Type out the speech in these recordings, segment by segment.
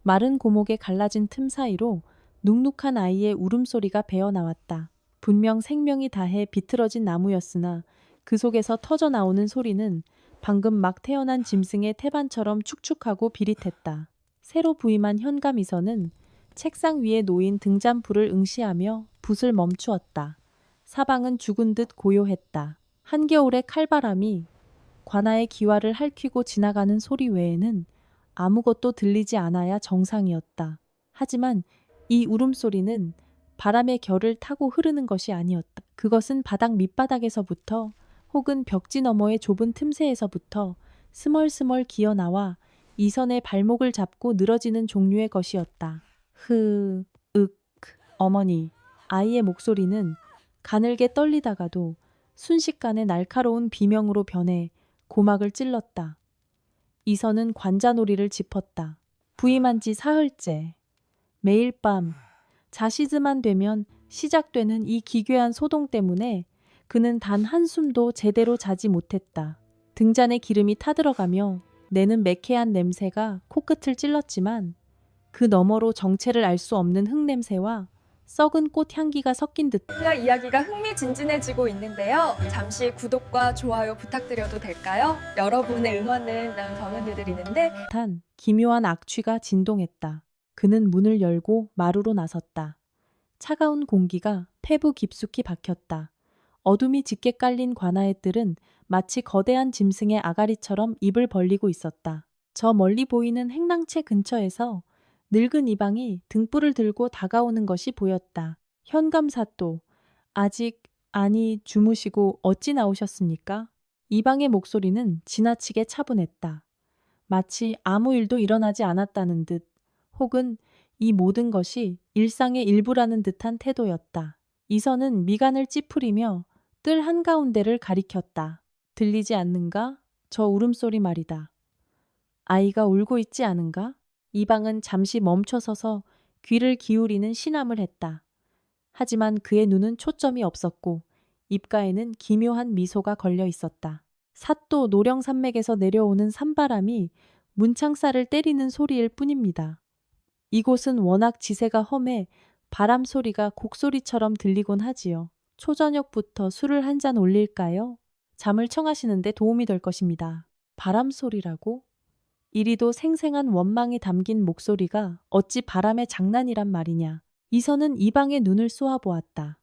마른 고목에 갈라진 틈 사이로 눅눅한 아이의 울음소리가 배어나왔다. 분명 생명이 다해 비틀어진 나무였으나 그 속에서 터져나오는 소리는 방금 막 태어난 짐승의 태반처럼 축축하고 비릿했다. 새로 부임한 현감 이서는 책상 위에 놓인 등잔불을 응시하며 붓을 멈추었다. 사방은 죽은 듯 고요했다. 한겨울의 칼바람이 관아의 기와를 핥히고 지나가는 소리 외에는 아무것도 들리지 않아야 정상이었다. 하지만 이 울음소리는 바람의 결을 타고 흐르는 것이 아니었다. 그것은 바닥 밑바닥에서부터 혹은 벽지 너머의 좁은 틈새에서부터 스멀스멀 기어나와 이선의 발목을 잡고 늘어지는 종류의 것이었다. 어머니. 아이의 목소리는 가늘게 떨리다가도 순식간에 날카로운 비명으로 변해 고막을 찔렀다. 이선은 관자놀이를 짚었다. 부임한 지 사흘째. 매일 밤 자시즈만 되면 시작되는 이 기괴한 소동 때문에 그는 단 한숨도 제대로 자지 못했다. 등잔에 기름이 타들어가며 내는 매캐한 냄새가 코끝을 찔렀지만 그 너머로 정체를 알 수 없는 흙냄새와 썩은 꽃 향기가 섞인 듯 이야기가 흥미진진해지고 있는데요. 잠시 구독과 좋아요 부탁드려도 될까요? 여러분의 응원을 전해드리는데 한 기묘한 악취가 진동했다. 그는 문을 열고 마루로 나섰다. 차가운 공기가 폐부 깊숙이 박혔다. 어둠이 짙게 깔린 관아의 뜰은 마치 거대한 짐승의 아가리처럼 입을 벌리고 있었다. 저 멀리 보이는 행랑채 근처에서 늙은 이방이 등불을 들고 다가오는 것이 보였다. 현감사또, 아직, 아니, 주무시고 어찌 나오셨습니까? 이방의 목소리는 지나치게 차분했다. 마치 아무 일도 일어나지 않았다는 듯, 혹은 이 모든 것이 일상의 일부라는 듯한 태도였다. 이선은 미간을 찌푸리며 뜰 한가운데를 가리켰다. 들리지 않는가? 저 울음소리 말이다. 아이가 울고 있지 않은가? 이방은 잠시 멈춰서서 귀를 기울이는 신함을 했다. 하지만 그의 눈은 초점이 없었고 입가에는 기묘한 미소가 걸려 있었다. 사또 노령산맥에서 내려오는 산바람이 문창살을 때리는 소리일 뿐입니다. 이곳은 워낙 지세가 험해 바람 소리가 곡소리처럼 들리곤 하지요. 초저녁부터 술을 한 잔 올릴까요? 잠을 청하시는데 도움이 될 것입니다. 바람 소리라고? 이리도 생생한 원망이 담긴 목소리가 어찌 바람의 장난이란 말이냐. 이선은 이방의 눈을 쏘아보았다.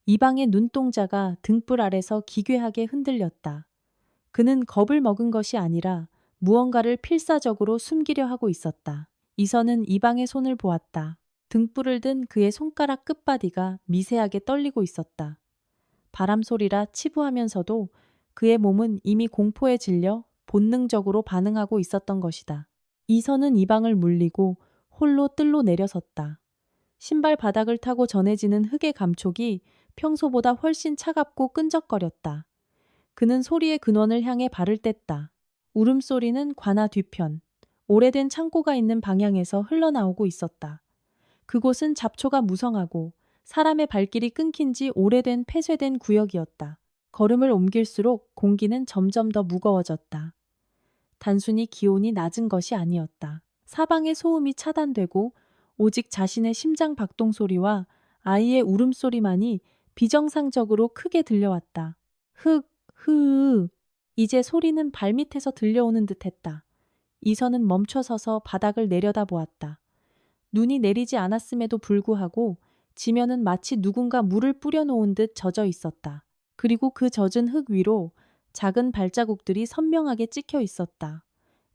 이방의 눈동자가 등불 아래서 기괴하게 흔들렸다. 그는 겁을 먹은 것이 아니라 무언가를 필사적으로 숨기려 하고 있었다. 이선은 이방의 손을 보았다. 등불을 든 그의 손가락 끝바디가 미세하게 떨리고 있었다. 바람 소리라 치부하면서도 그의 몸은 이미 공포에 질려 본능적으로 반응하고 있었던 것이다. 이선은 이방을 물리고 홀로 뜰로 내려섰다. 신발 바닥을 타고 전해지는 흙의 감촉이 평소보다 훨씬 차갑고 끈적거렸다. 그는 소리의 근원을 향해 발을 뗐다. 울음소리는 관아 뒤편, 오래된 창고가 있는 방향에서 흘러나오고 있었다. 그곳은 잡초가 무성하고 사람의 발길이 끊긴 지 오래된 폐쇄된 구역이었다. 걸음을 옮길수록 공기는 점점 더 무거워졌다. 단순히 기온이 낮은 것이 아니었다. 사방의 소음이 차단되고 오직 자신의 심장 박동 소리와 아이의 울음소리만이 비정상적으로 크게 들려왔다. 흐. 이제 소리는 발밑에서 들려오는 듯했다. 이선은 멈춰서서 바닥을 내려다보았다. 눈이 내리지 않았음에도 불구하고 지면은 마치 누군가 물을 뿌려놓은 듯 젖어 있었다. 그리고 그 젖은 흙 위로 작은 발자국들이 선명하게 찍혀 있었다.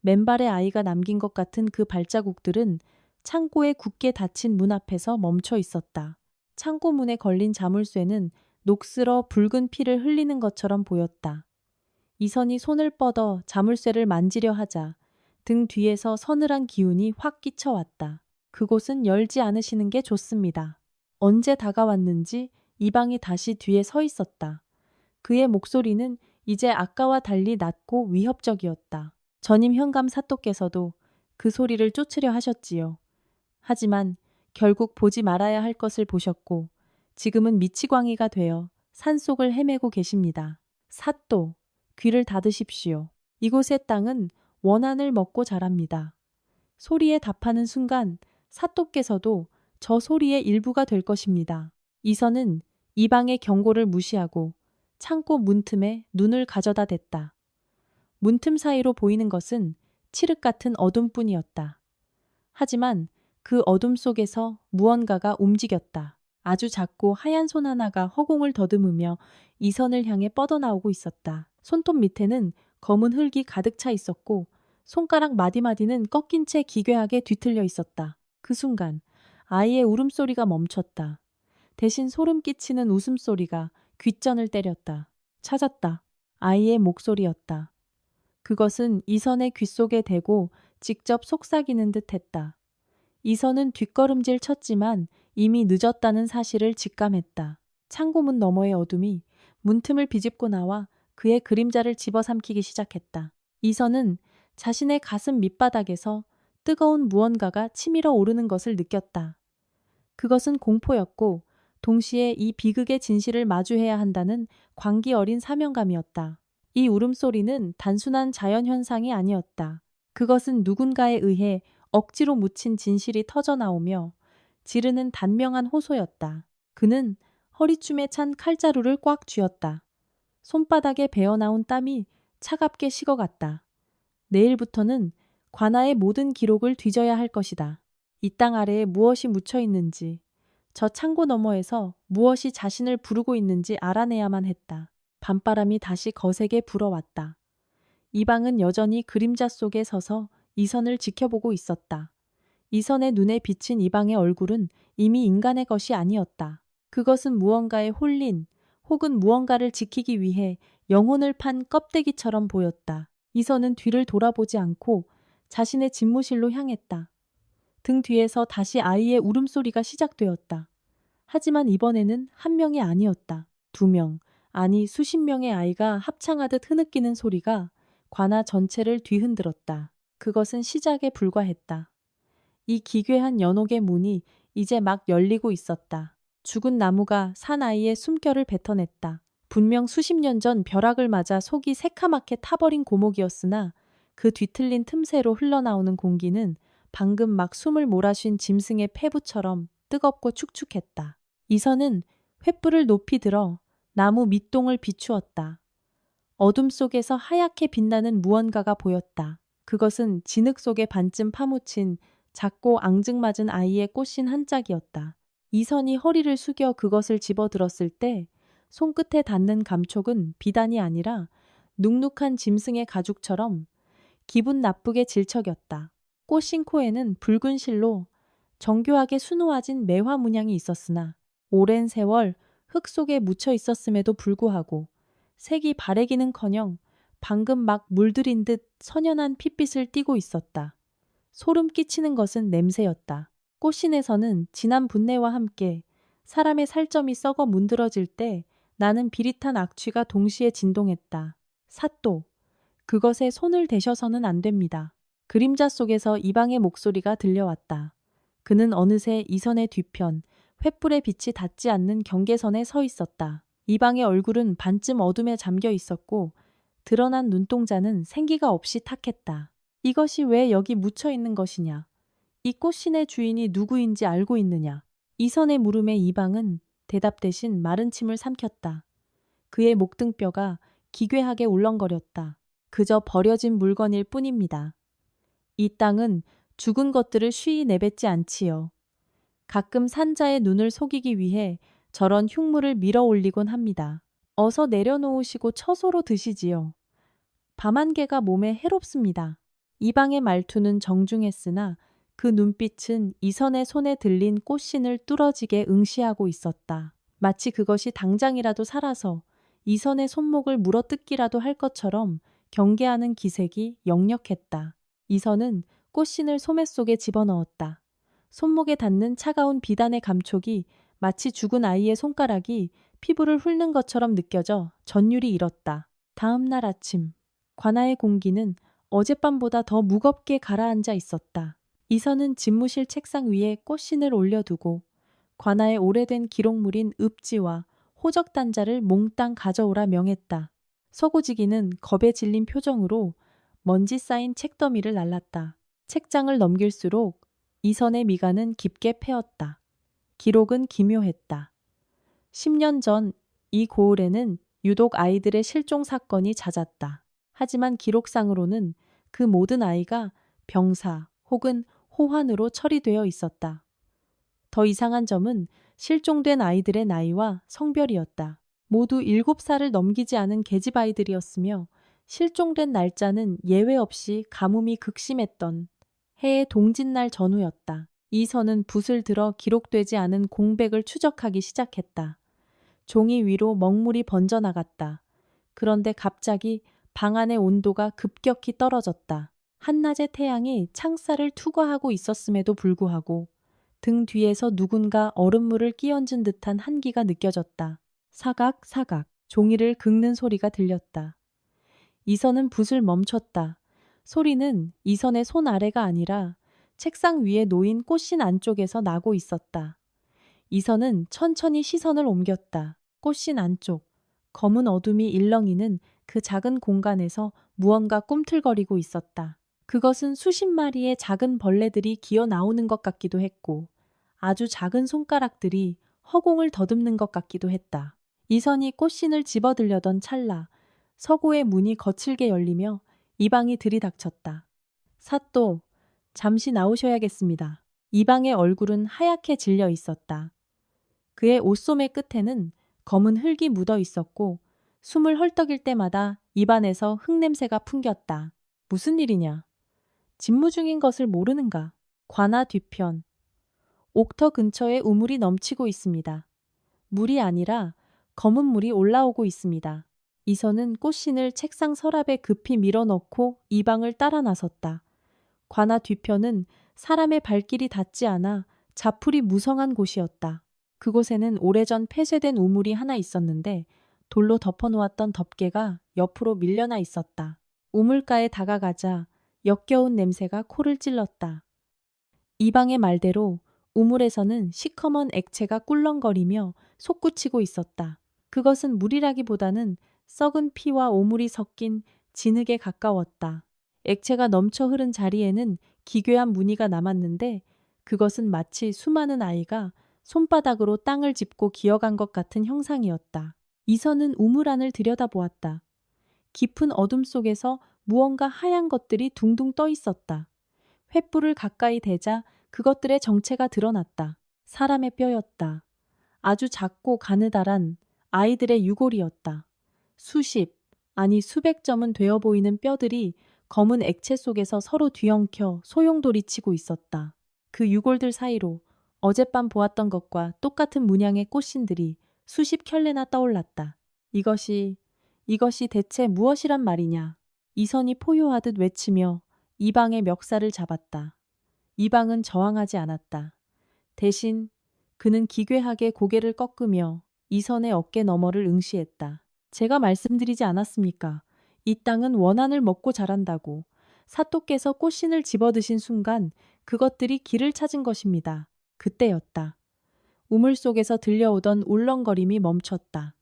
맨발의 아이가 남긴 것 같은 그 발자국들은 창고에 굳게 닫힌 문 앞에서 멈춰 있었다. 창고 문에 걸린 자물쇠는 녹슬어 붉은 피를 흘리는 것처럼 보였다. 이선이 손을 뻗어 자물쇠를 만지려 하자 등 뒤에서 서늘한 기운이 확 끼쳐왔다. 그곳은 열지 않으시는 게 좋습니다. 언제 다가왔는지 이방이 다시 뒤에 서 있었다. 그의 목소리는 이제 아까와 달리 낮고 위협적이었다. 전임 현감 사또께서도 그 소리를 쫓으려 하셨지요. 하지만 결국 보지 말아야 할 것을 보셨고 지금은 미치광이가 되어 산속을 헤매고 계십니다. 사또, 귀를 닫으십시오. 이곳의 땅은 원한을 먹고 자랍니다. 소리에 답하는 순간 사또께서도 저 소리의 일부가 될 것입니다. 이선은 이방의 경고를 무시하고 창고 문틈에 눈을 가져다 댔다. 문틈 사이로 보이는 것은 칠흑 같은 어둠뿐이었다. 하지만 그 어둠 속에서 무언가가 움직였다. 아주 작고 하얀 손 하나가 허공을 더듬으며 이선을 향해 뻗어나오고 있었다. 손톱 밑에는 검은 흙이 가득 차 있었고 손가락 마디마디는 꺾인 채 기괴하게 뒤틀려 있었다. 그 순간 아이의 울음소리가 멈췄다. 대신 소름 끼치는 웃음소리가 귓전을 때렸다. 찾았다. 아이의 목소리였다. 그것은 이선의 귓속에 대고 직접 속삭이는 듯 했다. 이선은 뒷걸음질 쳤지만 이미 늦었다는 사실을 직감했다. 창고문 너머의 어둠이 문틈을 비집고 나와 그의 그림자를 집어삼키기 시작했다. 이선은 자신의 가슴 밑바닥에서 뜨거운 무언가가 치밀어 오르는 것을 느꼈다. 그것은 공포였고 동시에 이 비극의 진실을 마주해야 한다는 광기 어린 사명감이었다. 이 울음소리는 단순한 자연현상이 아니었다. 그것은 누군가에 의해 억지로 묻힌 진실이 터져나오며 지르는 단명한 호소였다. 그는 허리춤에 찬 칼자루를 꽉 쥐었다. 손바닥에 배어나온 땀이 차갑게 식어갔다. 내일부터는 관아의 모든 기록을 뒤져야 할 것이다. 이 땅 아래에 무엇이 묻혀 있는지, 저 창고 너머에서 무엇이 자신을 부르고 있는지 알아내야만 했다. 밤바람이 다시 거세게 불어왔다. 이방은 여전히 그림자 속에 서서 이선을 지켜보고 있었다. 이선의 눈에 비친 이방의 얼굴은 이미 인간의 것이 아니었다. 그것은 무언가에 홀린 혹은 무언가를 지키기 위해 영혼을 판 껍데기처럼 보였다. 이선은 뒤를 돌아보지 않고 자신의 집무실로 향했다. 등 뒤에서 다시 아이의 울음소리가 시작되었다. 하지만 이번에는 한 명이 아니었다. 2명, 아니 수십 명의 아이가 합창하듯 흐느끼는 소리가 관아 전체를 뒤흔들었다. 그것은 시작에 불과했다. 이 기괴한 연옥의 문이 이제 막 열리고 있었다. 죽은 나무가 산 아이의 숨결을 뱉어냈다. 분명 수십 년 전 벼락을 맞아 속이 새카맣게 타버린 고목이었으나 그 뒤틀린 틈새로 흘러나오는 공기는 방금 막 숨을 몰아쉰 짐승의 폐부처럼 뜨겁고 축축했다. 이선은 횃불을 높이 들어 나무 밑동을 비추었다. 어둠 속에서 하얗게 빛나는 무언가가 보였다. 그것은 진흙 속에 반쯤 파묻힌 작고 앙증맞은 아이의 꽃신 한 짝이었다. 이선이 허리를 숙여 그것을 집어들었을 때 손끝에 닿는 감촉은 비단이 아니라 눅눅한 짐승의 가죽처럼 기분 나쁘게 질척였다. 꽃신 코에는 붉은 실로 정교하게 수놓아진 매화 문양이 있었으나 오랜 세월 흙 속에 묻혀 있었음에도 불구하고 색이 바래기는커녕 방금 막 물들인 듯 선연한 핏빛을 띠고 있었다. 소름 끼치는 것은 냄새였다. 꽃신에서는 진한 분내와 함께 사람의 살점이 썩어 문드러질 때 나는 비릿한 악취가 동시에 진동했다. 사또, 그것에 손을 대셔서는 안 됩니다. 그림자 속에서 이방의 목소리가 들려왔다. 그는 어느새 이선의 뒤편, 횃불의 빛이 닿지 않는 경계선에 서 있었다. 이방의 얼굴은 반쯤 어둠에 잠겨 있었고 드러난 눈동자는 생기가 없이 탁했다. 이것이 왜 여기 묻혀 있는 것이냐? 이 꽃신의 주인이 누구인지 알고 있느냐? 이선의 물음에 이방은 대답 대신 마른 침을 삼켰다. 그의 목등뼈가 기괴하게 울렁거렸다. 그저 버려진 물건일 뿐입니다. 이 땅은 죽은 것들을 쉬이 내뱉지 않지요. 가끔 산자의 눈을 속이기 위해 저런 흉물을 밀어 올리곤 합니다. 어서 내려놓으시고 처소로 드시지요. 밤안개가 몸에 해롭습니다. 이방의 말투는 정중했으나 그 눈빛은 이선의 손에 들린 꽃신을 뚫어지게 응시하고 있었다. 마치 그것이 당장이라도 살아서 이선의 손목을 물어뜯기라도 할 것처럼 경계하는 기색이 역력했다. 이선은 꽃신을 소매 속에 집어넣었다. 손목에 닿는 차가운 비단의 감촉이 마치 죽은 아이의 손가락이 피부를 훑는 것처럼 느껴져 전율이 일었다. 다음 날 아침, 관아의 공기는 어젯밤보다 더 무겁게 가라앉아 있었다. 이선은 집무실 책상 위에 꽃신을 올려두고 관아의 오래된 기록물인 읍지와 호적단자를 몽땅 가져오라 명했다. 서고지기는 겁에 질린 표정으로 먼지 쌓인 책더미를 날랐다. 책장을 넘길수록 이선의 미간은 깊게 패였다. 기록은 기묘했다. 10년 전 이 고을에는 유독 아이들의 실종 사건이 잦았다. 하지만 기록상으로는 그 모든 아이가 병사 혹은 호환으로 처리되어 있었다. 더 이상한 점은 실종된 아이들의 나이와 성별이었다. 모두 7살을 넘기지 않은 계집 아이들이었으며 실종된 날짜는 예외 없이 가뭄이 극심했던 해의 동짓날 전후였다. 이선은 붓을 들어 기록되지 않은 공백을 추적하기 시작했다. 종이 위로 먹물이 번져나갔다. 그런데 갑자기 방 안의 온도가 급격히 떨어졌다. 한낮의 태양이 창살을 투과하고 있었음에도 불구하고 등 뒤에서 누군가 얼음물을 끼얹은 듯한 한기가 느껴졌다. 사각 사각 종이를 긁는 소리가 들렸다. 이선은 붓을 멈췄다. 소리는 이선의 손 아래가 아니라 책상 위에 놓인 꽃신 안쪽에서 나고 있었다. 이선은 천천히 시선을 옮겼다. 꽃신 안쪽, 검은 어둠이 일렁이는 그 작은 공간에서 무언가 꿈틀거리고 있었다. 그것은 수십 마리의 작은 벌레들이 기어 나오는 것 같기도 했고 아주 작은 손가락들이 허공을 더듬는 것 같기도 했다. 이선이 꽃신을 집어들려던 찰나 서고의 문이 거칠게 열리며 이방이 들이닥쳤다. 사또, 잠시 나오셔야겠습니다. 이방의 얼굴은 하얗게 질려 있었다. 그의 옷소매 끝에는 검은 흙이 묻어 있었고 숨을 헐떡일 때마다 입안에서 흙냄새가 풍겼다. 무슨 일이냐? 직무 중인 것을 모르는가? 관아 뒤편. 옥터 근처에 우물이 넘치고 있습니다. 물이 아니라 검은 물이 올라오고 있습니다. 이선은 꽃신을 책상 서랍에 급히 밀어넣고 이방을 따라 나섰다. 관아 뒤편은 사람의 발길이 닿지 않아 자풀이 무성한 곳이었다. 그곳에는 오래전 폐쇄된 우물이 하나 있었는데 돌로 덮어놓았던 덮개가 옆으로 밀려나 있었다. 우물가에 다가가자 역겨운 냄새가 코를 찔렀다. 이방의 말대로 우물에서는 시커먼 액체가 꿀렁거리며 솟구치고 있었다. 그것은 물이라기보다는 썩은 피와 오물이 섞인 진흙에 가까웠다. 액체가 넘쳐 흐른 자리에는 기괴한 무늬가 남았는데 그것은 마치 수많은 아이가 손바닥으로 땅을 짚고 기어간 것 같은 형상이었다. 이선은 우물 안을 들여다보았다. 깊은 어둠 속에서 무언가 하얀 것들이 둥둥 떠 있었다. 횃불을 가까이 대자 그것들의 정체가 드러났다. 사람의 뼈였다. 아주 작고 가느다란 아이들의 유골이었다. 수십, 아니 수백 점은 되어 보이는 뼈들이 검은 액체 속에서 서로 뒤엉켜 소용돌이치고 있었다. 그 유골들 사이로 어젯밤 보았던 것과 똑같은 문양의 꽃신들이 수십 켤레나 떠올랐다. 이것이 대체 무엇이란 말이냐? 이선이 포효하듯 외치며 이방의 멱살을 잡았다. 이방은 저항하지 않았다. 대신 그는 기괴하게 고개를 꺾으며 이선의 어깨 너머를 응시했다. 제가 말씀드리지 않았습니까? 이 땅은 원한을 먹고 자란다고. 사또께서 꽃신을 집어드신 순간 그것들이 길을 찾은 것입니다. 그때였다. 우물 속에서 들려오던 울렁거림이 멈췄다.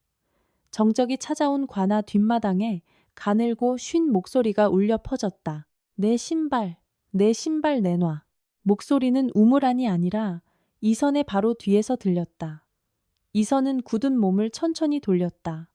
정적이 찾아온 관아 뒷마당에 가늘고 쉰 목소리가 울려 퍼졌다. 내 신발 내놔. 목소리는 우물 안이 아니라 이선의 바로 뒤에서 들렸다. 이선은 굳은 몸을 천천히 돌렸다.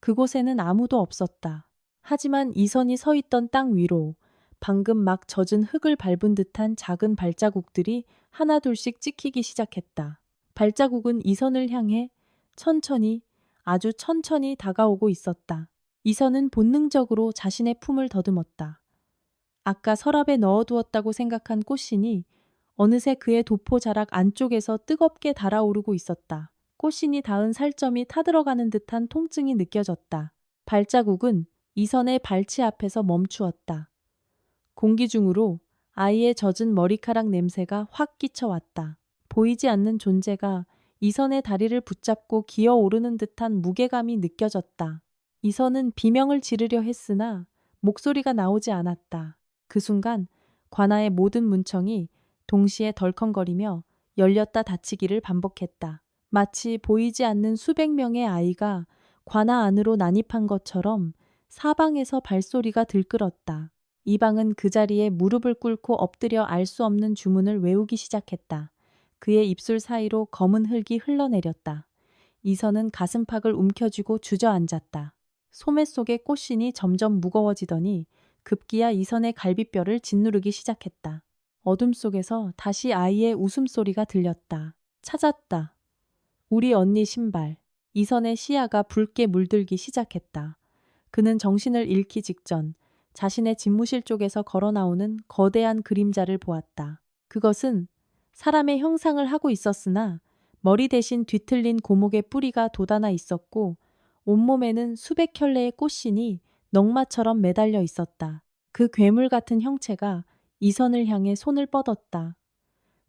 그곳에는 아무도 없었다. 하지만 이선이 서 있던 땅 위로 방금 막 젖은 흙을 밟은 듯한 작은 발자국들이 하나둘씩 찍히기 시작했다. 발자국은 이선을 향해 천천히, 아주 천천히 다가오고 있었다. 이선은 본능적으로 자신의 품을 더듬었다. 아까 서랍에 넣어두었다고 생각한 꽃신이 어느새 그의 도포 자락 안쪽에서 뜨겁게 달아오르고 있었다. 꽃신이 닿은 살점이 타들어가는 듯한 통증이 느껴졌다. 발자국은 이선의 발치 앞에서 멈추었다. 공기 중으로 아이의 젖은 머리카락 냄새가 확 끼쳐왔다. 보이지 않는 존재가 이선의 다리를 붙잡고 기어오르는 듯한 무게감이 느껴졌다. 이선은 비명을 지르려 했으나 목소리가 나오지 않았다. 그 순간 관아의 모든 문청이 동시에 덜컹거리며 열렸다 닫히기를 반복했다. 마치 보이지 않는 수백 명의 아이가 관아 안으로 난입한 것처럼 사방에서 발소리가 들끓었다. 이방은 그 자리에 무릎을 꿇고 엎드려 알 수 없는 주문을 외우기 시작했다. 그의 입술 사이로 검은 흙이 흘러내렸다. 이선은 가슴팍을 움켜쥐고 주저앉았다. 소매 속의 꽃신이 점점 무거워지더니 급기야 이선의 갈비뼈를 짓누르기 시작했다. 어둠 속에서 다시 아이의 웃음소리가 들렸다. 찾았다. 우리 언니 신발. 이선의 시야가 붉게 물들기 시작했다. 그는 정신을 잃기 직전 자신의 집무실 쪽에서 걸어 나오는 거대한 그림자를 보았다. 그것은 사람의 형상을 하고 있었으나 머리 대신 뒤틀린 고목의 뿌리가 돋아나 있었고 온몸에는 수백 켤레의 꽃신이 넝마처럼 매달려 있었다. 그 괴물 같은 형체가 이선을 향해 손을 뻗었다.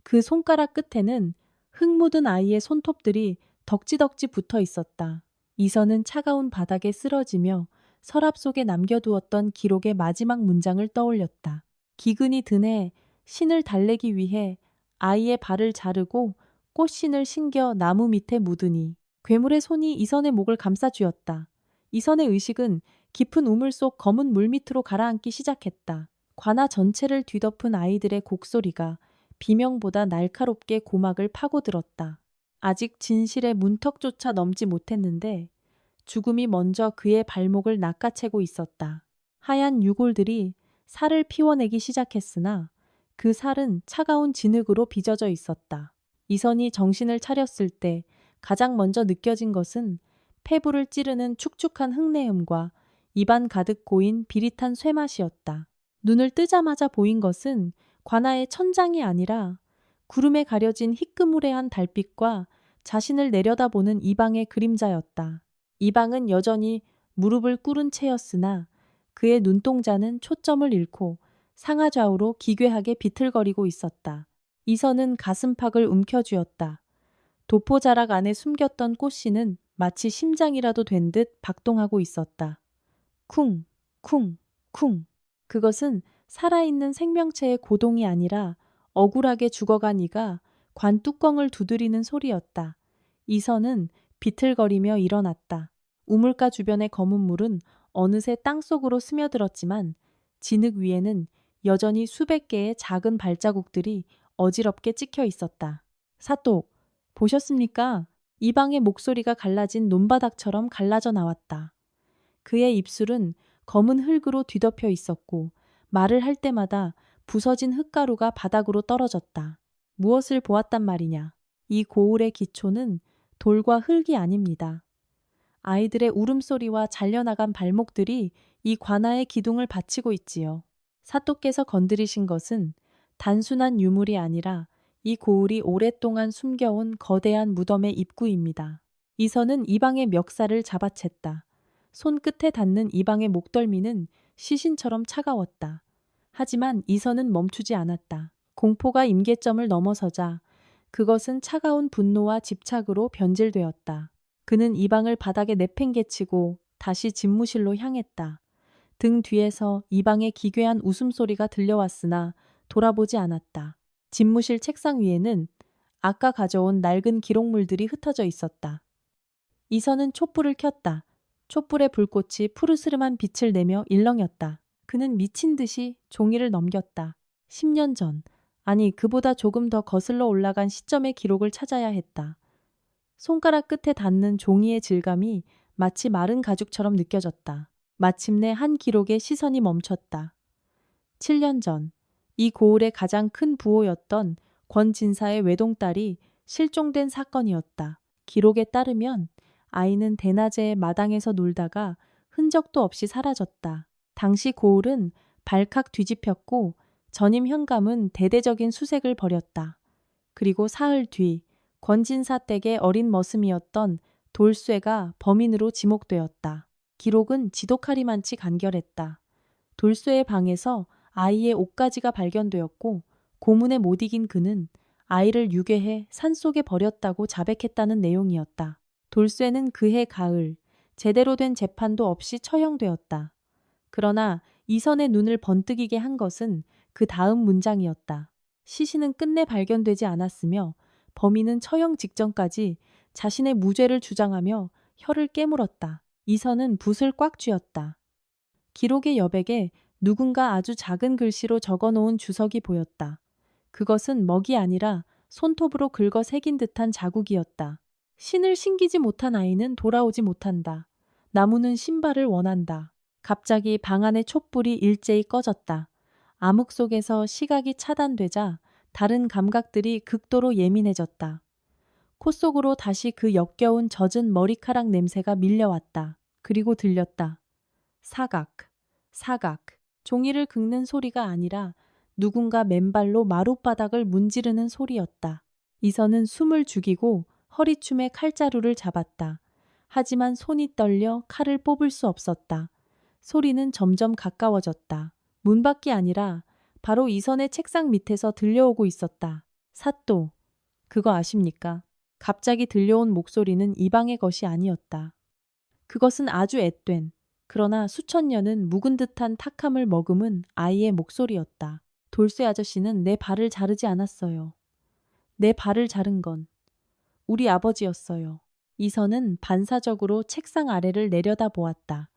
그 손가락 끝에는 흙 묻은 아이의 손톱들이 덕지덕지 붙어 있었다. 이선은 차가운 바닥에 쓰러지며 서랍 속에 남겨두었던 기록의 마지막 문장을 떠올렸다. 기근이 드네 신을 달래기 위해 아이의 발을 자르고 꽃신을 신겨 나무 밑에 묻으니. 괴물의 손이 이선의 목을 감싸 쥐었다. 이선의 의식은 깊은 우물 속 검은 물밑으로 가라앉기 시작했다. 관아 전체를 뒤덮은 아이들의 곡소리가 비명보다 날카롭게 고막을 파고들었다. 아직 진실의 문턱조차 넘지 못했는데 죽음이 먼저 그의 발목을 낚아채고 있었다. 하얀 유골들이 살을 피워내기 시작했으나 그 살은 차가운 진흙으로 빚어져 있었다. 이선이 정신을 차렸을 때 가장 먼저 느껴진 것은 폐부를 찌르는 축축한 흙내음과 입안 가득 고인 비릿한 쇠맛이었다. 눈을 뜨자마자 보인 것은 관아의 천장이 아니라 구름에 가려진 희끄무레한 달빛과 자신을 내려다보는 이방의 그림자였다. 이방은 여전히 무릎을 꿇은 채였으나 그의 눈동자는 초점을 잃고 상하좌우로 기괴하게 비틀거리고 있었다. 이선은 가슴팍을 움켜쥐었다. 도포자락 안에 숨겼던 꽃씨는 마치 심장이라도 된 듯 박동하고 있었다. 쿵, 쿵, 쿵. 그것은 살아있는 생명체의 고동이 아니라 억울하게 죽어간 이가 관 뚜껑을 두드리는 소리였다. 이선은 비틀거리며 일어났다. 우물가 주변의 검은 물은 어느새 땅속으로 스며들었지만 진흙 위에는 여전히 수백 개의 작은 발자국들이 어지럽게 찍혀 있었다. 사또, 보셨습니까? 이방의 목소리가 갈라진 논바닥처럼 갈라져 나왔다. 그의 입술은 검은 흙으로 뒤덮여 있었고 말을 할 때마다 부서진 흙가루가 바닥으로 떨어졌다. 무엇을 보았단 말이냐? 이 고울의 기초는 돌과 흙이 아닙니다. 아이들의 울음소리와 잘려나간 발목들이 이 관아의 기둥을 받치고 있지요. 사또께서 건드리신 것은 단순한 유물이 아니라 이 고울이 오랫동안 숨겨온 거대한 무덤의 입구입니다. 이선은 이방의 멱살을 잡아챘다. 손끝에 닿는 이방의 목덜미는 시신처럼 차가웠다. 하지만 이선은 멈추지 않았다. 공포가 임계점을 넘어서자 그것은 차가운 분노와 집착으로 변질되었다. 그는 이방을 바닥에 내팽개치고 다시 집무실로 향했다. 등 뒤에서 이방의 기괴한 웃음소리가 들려왔으나 돌아보지 않았다. 집무실 책상 위에는 아까 가져온 낡은 기록물들이 흩어져 있었다. 이선은 촛불을 켰다. 촛불의 불꽃이 푸르스름한 빛을 내며 일렁였다. 그는 미친 듯이 종이를 넘겼다. 10년 전, 아니 그보다 조금 더 거슬러 올라간 시점의 기록을 찾아야 했다. 손가락 끝에 닿는 종이의 질감이 마치 마른 가죽처럼 느껴졌다. 마침내 한 기록에 시선이 멈췄다. 7년 전, 이 고을의 가장 큰 부호였던 권진사의 외동딸이 실종된 사건이었다. 기록에 따르면 아이는 대낮에 마당에서 놀다가 흔적도 없이 사라졌다. 당시 고을은 발칵 뒤집혔고 전임 현감은 대대적인 수색을 벌였다. 그리고 사흘 뒤 권진사 댁의 어린 머슴이었던 돌쇠가 범인으로 지목되었다. 기록은 지독하리만치 간결했다. 돌쇠의 방에서 아이의 옷가지가 발견되었고 고문에 못 이긴 그는 아이를 유괴해 산속에 버렸다고 자백했다는 내용이었다. 돌쇠는 그해 가을 제대로 된 재판도 없이 처형되었다. 그러나 이선의 눈을 번뜩이게 한 것은 그 다음 문장이었다. 시신은 끝내 발견되지 않았으며 범인은 처형 직전까지 자신의 무죄를 주장하며 혀를 깨물었다. 이선은 붓을 꽉 쥐었다. 기록의 여백에 누군가 아주 작은 글씨로 적어놓은 주석이 보였다. 그것은 먹이 아니라 손톱으로 긁어 새긴 듯한 자국이었다. 신을 신기지 못한 아이는 돌아오지 못한다. 나무는 신발을 원한다. 갑자기 방 안의 촛불이 일제히 꺼졌다. 암흑 속에서 시각이 차단되자 다른 감각들이 극도로 예민해졌다. 코 속으로 다시 그 역겨운 젖은 머리카락 냄새가 밀려왔다. 그리고 들렸다. 사각, 사각. 종이를 긁는 소리가 아니라 누군가 맨발로 마룻바닥을 문지르는 소리였다. 이선은 숨을 죽이고 허리춤에 칼자루를 잡았다. 하지만 손이 떨려 칼을 뽑을 수 없었다. 소리는 점점 가까워졌다. 문 밖이 아니라 바로 이선의 책상 밑에서 들려오고 있었다. 사또, 그거 아십니까? 갑자기 들려온 목소리는 이방의 것이 아니었다. 그것은 아주 앳된, 그러나 수천 년은 묵은 듯한 탁함을 머금은 아이의 목소리였다. 돌쇠 아저씨는 내 발을 자르지 않았어요. 내 발을 자른 건 우리 아버지였어요. 이선은 반사적으로 책상 아래를 내려다보았다.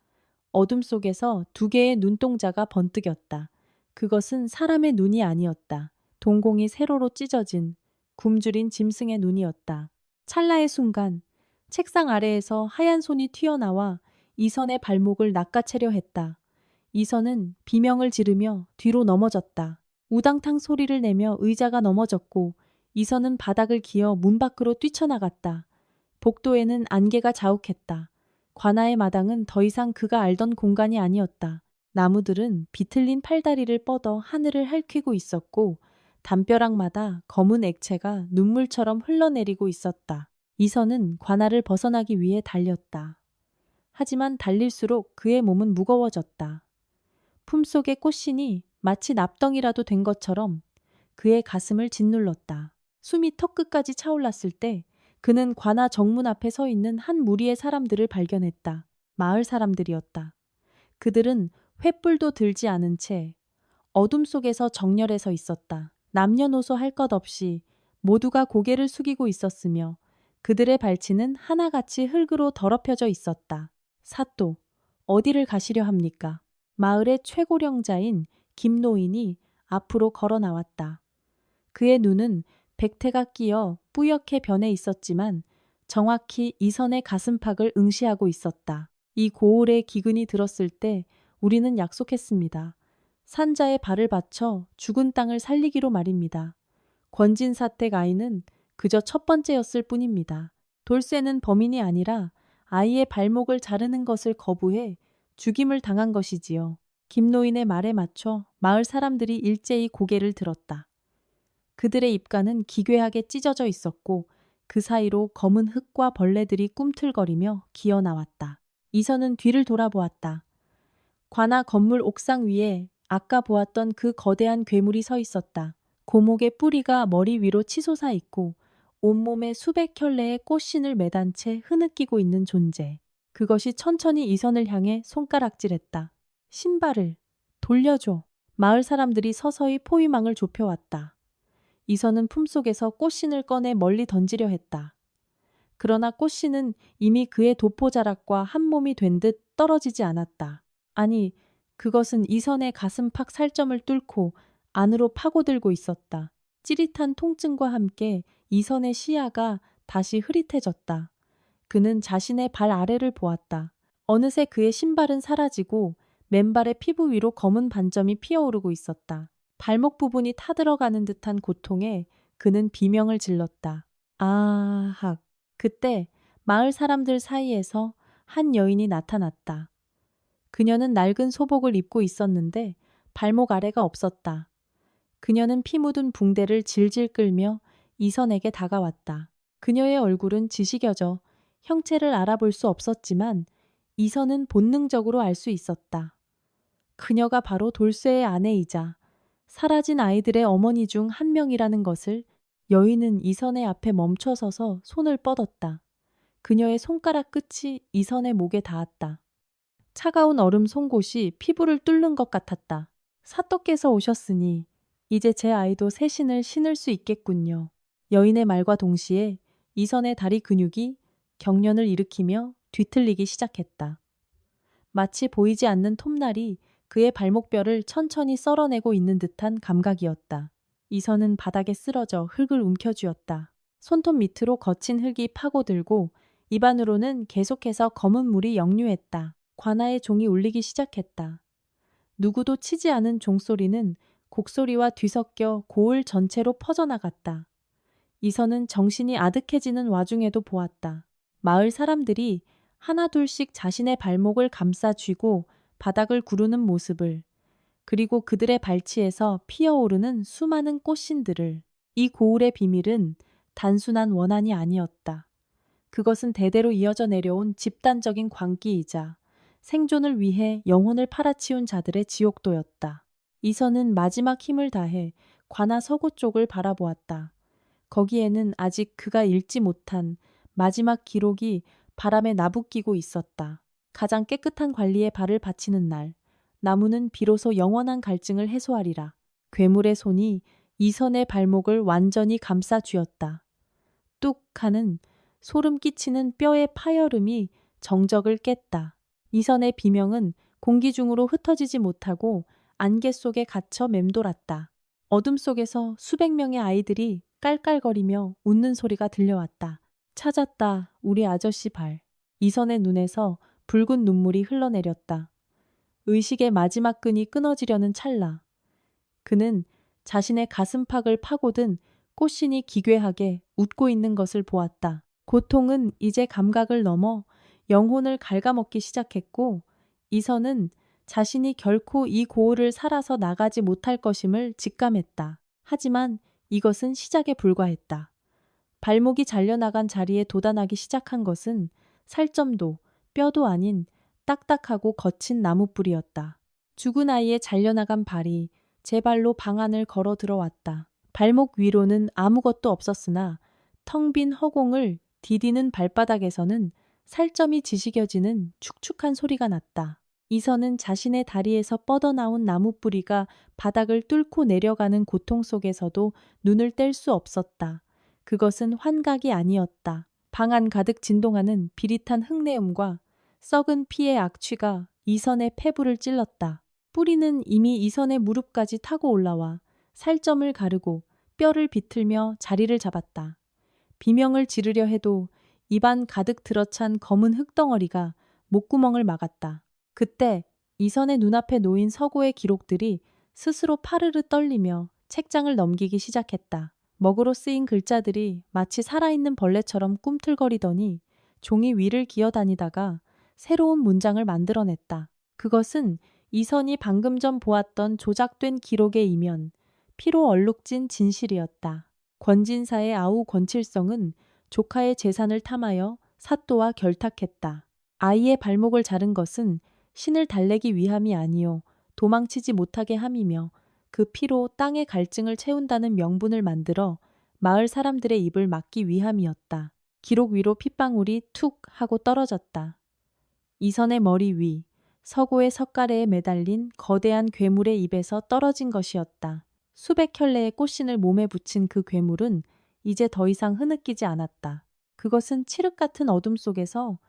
어둠 속에서 두 개의 눈동자가 번뜩였다. 그것은 사람의 눈이 아니었다. 동공이 세로로 찢어진 굶주린 짐승의 눈이었다. 찰나의 순간 책상 아래에서 하얀 손이 튀어나와 이선의 발목을 낚아채려 했다. 이선은 비명을 지르며 뒤로 넘어졌다. 우당탕 소리를 내며 의자가 넘어졌고 이선은 바닥을 기어 문 밖으로 뛰쳐나갔다. 복도에는 안개가 자욱했다. 관아의 마당은 더 이상 그가 알던 공간이 아니었다. 나무들은 비틀린 팔다리를 뻗어 하늘을 핥히고 있었고 담벼락마다 검은 액체가 눈물처럼 흘러내리고 있었다. 이선은 관아를 벗어나기 위해 달렸다. 하지만 달릴수록 그의 몸은 무거워졌다. 품속의 꽃신이 마치 납덩이라도 된 것처럼 그의 가슴을 짓눌렀다. 숨이 턱끝까지 차올랐을 때 그는 관아 정문 앞에 서 있는 한 무리의 사람들을 발견했다. 마을 사람들이었다. 그들은 횃불도 들지 않은 채 어둠 속에서 정렬해 서 있었다. 남녀노소 할 것 없이 모두가 고개를 숙이고 있었으며 그들의 발치는 하나같이 흙으로 더럽혀져 있었다. 사또, 어디를 가시려 합니까? 마을의 최고령자인 김노인이 앞으로 걸어 나왔다. 그의 눈은 백태가 끼어 뿌옇게 변해 있었지만 정확히 이선의 가슴팍을 응시하고 있었다. 이 고을의 기근이 들었을 때 우리는 약속했습니다. 산자의 발을 받쳐 죽은 땅을 살리기로 말입니다. 권진사택 아이는 그저 첫 번째였을 뿐입니다. 돌쇠는 범인이 아니라 아이의 발목을 자르는 것을 거부해 죽임을 당한 것이지요. 김노인의 말에 맞춰 마을 사람들이 일제히 고개를 들었다. 그들의 입가는 기괴하게 찢어져 있었고 그 사이로 검은 흙과 벌레들이 꿈틀거리며 기어 나왔다. 이선은 뒤를 돌아보았다. 관아 건물 옥상 위에 아까 보았던 그 거대한 괴물이 서 있었다. 고목의 뿌리가 머리 위로 치솟아 있고 온몸에 수백 켤레의 꽃신을 매단 채 흐느끼고 있는 존재. 그것이 천천히 이선을 향해 손가락질했다. 신발을 돌려줘. 마을 사람들이 서서히 포위망을 좁혀왔다. 이선은 품속에서 꽃신을 꺼내 멀리 던지려 했다. 그러나 꽃신은 이미 그의 도포자락과 한 몸이 된 듯 떨어지지 않았다. 아니, 그것은 이선의 가슴팍 살점을 뚫고 안으로 파고들고 있었다. 찌릿한 통증과 함께 이선의 시야가 다시 흐릿해졌다. 그는 자신의 발 아래를 보았다. 어느새 그의 신발은 사라지고 맨발의 피부 위로 검은 반점이 피어오르고 있었다. 발목 부분이 타들어가는 듯한 고통에 그는 비명을 질렀다. 아악. 그때 마을 사람들 사이에서 한 여인이 나타났다. 그녀는 낡은 소복을 입고 있었는데 발목 아래가 없었다. 그녀는 피 묻은 붕대를 질질 끌며 이선에게 다가왔다. 그녀의 얼굴은 지식여져 형체를 알아볼 수 없었지만 이선은 본능적으로 알 수 있었다. 그녀가 바로 돌쇠의 아내이자 사라진 아이들의 어머니 중 한 명이라는 것을. 여인은 이선의 앞에 멈춰서서 손을 뻗었다. 그녀의 손가락 끝이 이선의 목에 닿았다. 차가운 얼음 송곳이 피부를 뚫는 것 같았다. 사또께서 오셨으니 이제 제 아이도 새 신을 신을 수 있겠군요. 여인의 말과 동시에 이선의 다리 근육이 경련을 일으키며 뒤틀리기 시작했다. 마치 보이지 않는 톱날이 그의 발목뼈를 천천히 썰어내고 있는 듯한 감각이었다. 이선은 바닥에 쓰러져 흙을 움켜쥐었다. 손톱 밑으로 거친 흙이 파고들고 입안으로는 계속해서 검은 물이 역류했다. 관아의 종이 울리기 시작했다. 누구도 치지 않은 종소리는 곡소리와 뒤섞여 고을 전체로 퍼져나갔다. 이선은 정신이 아득해지는 와중에도 보았다. 마을 사람들이 하나둘씩 자신의 발목을 감싸 쥐고 바닥을 구르는 모습을, 그리고 그들의 발치에서 피어오르는 수많은 꽃신들을. 이 고을의 비밀은 단순한 원한이 아니었다. 그것은 대대로 이어져 내려온 집단적인 광기이자 생존을 위해 영혼을 팔아치운 자들의 지옥도였다. 이선은 마지막 힘을 다해 관아 서구 쪽을 바라보았다. 거기에는 아직 그가 읽지 못한 마지막 기록이 바람에 나부끼고 있었다. 가장 깨끗한 관리에 발을 받치는 날, 나무는 비로소 영원한 갈증을 해소하리라. 괴물의 손이 이선의 발목을 완전히 감싸 쥐었다. 뚝 하는 소름 끼치는 뼈의 파열음이 정적을 깼다. 이선의 비명은 공기 중으로 흩어지지 못하고 안개 속에 갇혀 맴돌았다. 어둠 속에서 수백 명의 아이들이 깔깔거리며 웃는 소리가 들려왔다. 찾았다, 우리 아저씨 발. 이선의 눈에서 붉은 눈물이 흘러내렸다. 의식의 마지막 끈이 끊어지려는 찰나. 그는 자신의 가슴팍을 파고든 꽃신이 기괴하게 웃고 있는 것을 보았다. 고통은 이제 감각을 넘어 영혼을 갉아먹기 시작했고, 이선은 자신이 결코 이 고을을 살아서 나가지 못할 것임을 직감했다. 하지만 이것은 시작에 불과했다. 발목이 잘려나간 자리에 돋아나기 시작한 것은 살점도 뼈도 아닌 딱딱하고 거친 나무뿌리였다. 죽은 아이의 잘려나간 발이 제 발로 방 안을 걸어 들어왔다. 발목 위로는 아무것도 없었으나 텅 빈 허공을 디디는 발바닥에서는 살점이 지시겨지는 축축한 소리가 났다. 이선은 자신의 다리에서 뻗어나온 나무뿌리가 바닥을 뚫고 내려가는 고통 속에서도 눈을 뗄 수 없었다. 그것은 환각이 아니었다. 방 안 가득 진동하는 비릿한 흙내음과 썩은 피의 악취가 이선의 폐부를 찔렀다. 뿌리는 이미 이선의 무릎까지 타고 올라와 살점을 가르고 뼈를 비틀며 자리를 잡았다. 비명을 지르려 해도 입안 가득 들어찬 검은 흙덩어리가 목구멍을 막았다. 그때 이선의 눈앞에 놓인 서고의 기록들이 스스로 파르르 떨리며 책장을 넘기기 시작했다. 먹으로 쓰인 글자들이 마치 살아있는 벌레처럼 꿈틀거리더니 종이 위를 기어다니다가 새로운 문장을 만들어냈다. 그것은 이선이 방금 전 보았던 조작된 기록의 이면, 피로 얼룩진 진실이었다. 권진사의 아우 권칠성은 조카의 재산을 탐하여 사또와 결탁했다. 아이의 발목을 자른 것은 신을 달래기 위함이 아니요 도망치지 못하게 함이며 그 피로 땅의 갈증을 채운다는 명분을 만들어 마을 사람들의 입을 막기 위함이었다. 기록 위로 핏방울이 툭 하고 떨어졌다. 이선의 머리 위, 서고의 석가래에 매달린 거대한 괴물의 입에서 떨어진 것이었다. 수백 켤레의 꽃신을 몸에 붙인 그 괴물은 이제 더 이상 흐느끼지 않았다. 그것은 칠흑 같은 어둠 속에서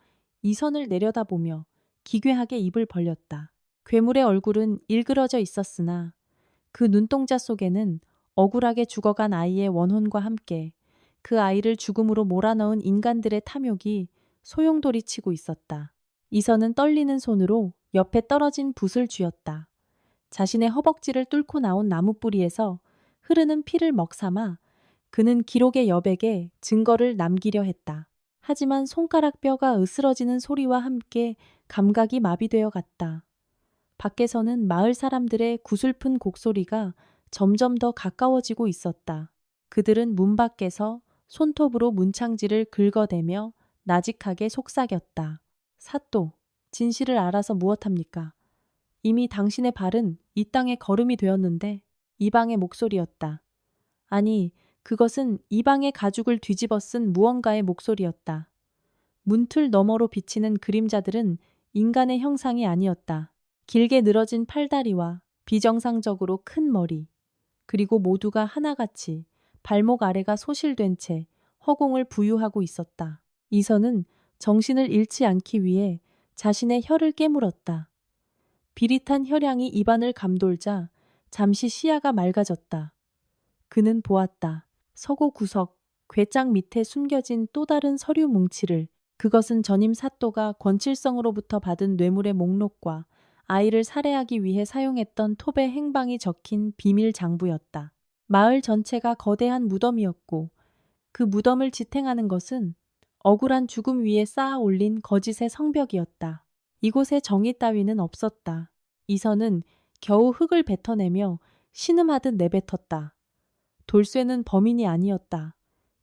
이선을 내려다보며 기괴하게 입을 벌렸다. 괴물의 얼굴은 일그러져 있었으나 그 눈동자 속에는 억울하게 죽어간 아이의 원혼과 함께 그 아이를 죽음으로 몰아넣은 인간들의 탐욕이 소용돌이치고 있었다. 이선은 떨리는 손으로 옆에 떨어진 붓을 쥐었다. 자신의 허벅지를 뚫고 나온 나무뿌리에서 흐르는 피를 먹삼아 그는 기록의 여백에 증거를 남기려 했다. 하지만 손가락 뼈가 으스러지는 소리와 함께 감각이 마비되어 갔다. 밖에서는 마을 사람들의 구슬픈 곡소리가 점점 더 가까워지고 있었다. 그들은 문 밖에서 손톱으로 문창지를 긁어대며 나직하게 속삭였다. 사또, 진실을 알아서 무엇합니까? 이미 당신의 발은 이 땅의 거름이 되었는데. 이방의 목소리였다. 아니, 그것은 이방의 가죽을 뒤집어 쓴 무언가의 목소리였다. 문틀 너머로 비치는 그림자들은 인간의 형상이 아니었다. 길게 늘어진 팔다리와 비정상적으로 큰 머리, 그리고 모두가 하나같이 발목 아래가 소실된 채 허공을 부유하고 있었다. 이선은 정신을 잃지 않기 위해 자신의 혀를 깨물었다. 비릿한 혈향이 입안을 감돌자 잠시 시야가 맑아졌다. 그는 보았다. 서고 구석, 궤장 밑에 숨겨진 또 다른 서류 뭉치를. 그것은 전임 사또가 권칠성으로부터 받은 뇌물의 목록과 아이를 살해하기 위해 사용했던 톱의 행방이 적힌 비밀 장부였다. 마을 전체가 거대한 무덤이었고 그 무덤을 지탱하는 것은 억울한 죽음 위에 쌓아 올린 거짓의 성벽이었다. 이곳에 정의 따위는 없었다. 이선은 겨우 흙을 뱉어내며 신음하듯 내뱉었다. 돌쇠는 범인이 아니었다.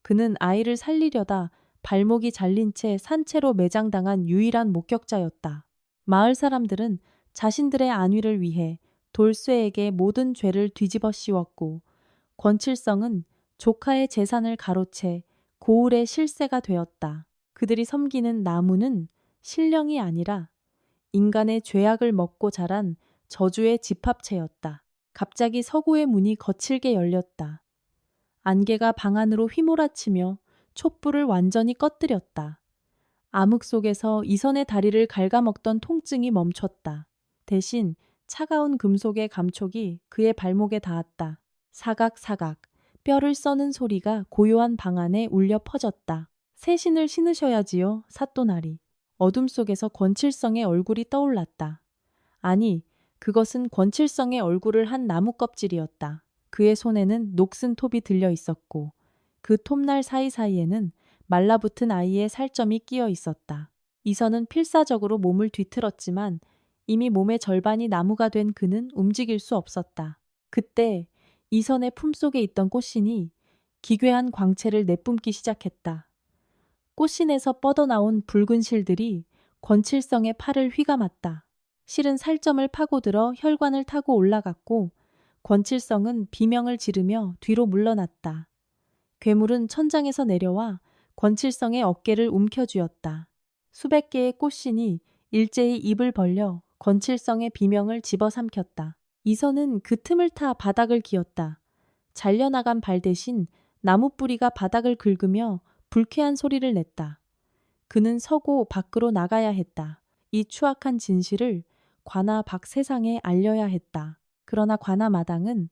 그는 아이를 살리려다 발목이 잘린 채 산채로 매장당한 유일한 목격자였다. 마을 사람들은 자신들의 안위를 위해 돌쇠에게 모든 죄를 뒤집어 씌웠고 권칠성은 조카의 재산을 가로채 고을의 실세가 되었다. 그들이 섬기는 나무는 신령이 아니라 인간의 죄악을 먹고 자란 저주의 집합체였다. 갑자기 서구의 문이 거칠게 열렸다. 안개가 방 안으로 휘몰아치며 촛불을 완전히 꺼뜨렸다. 암흑 속에서 이선의 다리를 갉아먹던 통증이 멈췄다. 대신 차가운 금속의 감촉이 그의 발목에 닿았다. 사각사각 뼈를 써는 소리가 고요한 방 안에 울려 퍼졌다. 새 신을 신으셔야지요, 사또나리. 어둠 속에서 권칠성의 얼굴이 떠올랐다. 아니, 그것은 권칠성의 얼굴을 한 나무 껍질이었다. 그의 손에는 녹슨 톱이 들려 있었고 그 톱날 사이사이에는 말라붙은 아이의 살점이 끼어 있었다. 이선은 필사적으로 몸을 뒤틀었지만 이미 몸의 절반이 나무가 된 그는 움직일 수 없었다. 그때 이선의 품속에 있던 꽃신이 기괴한 광채를 내뿜기 시작했다. 꽃신에서 뻗어나온 붉은 실들이 권칠성의 팔을 휘감았다. 실은 살점을 파고들어 혈관을 타고 올라갔고 권칠성은 비명을 지르며 뒤로 물러났다. 괴물은 천장에서 내려와 권칠성의 어깨를 움켜쥐었다. 수백 개의 꽃신이 일제히 입을 벌려 권칠성의 비명을 집어삼켰다. 이선은 그 틈을 타 바닥을 기었다. 잘려나간 발 대신 나무 뿌리가 바닥을 긁으며 불쾌한 소리를 냈다. 그는 서고 밖으로 나가야 했다. 이 추악한 진실을 관아 박세상에 알려야 했다. 그러나 관아 마당은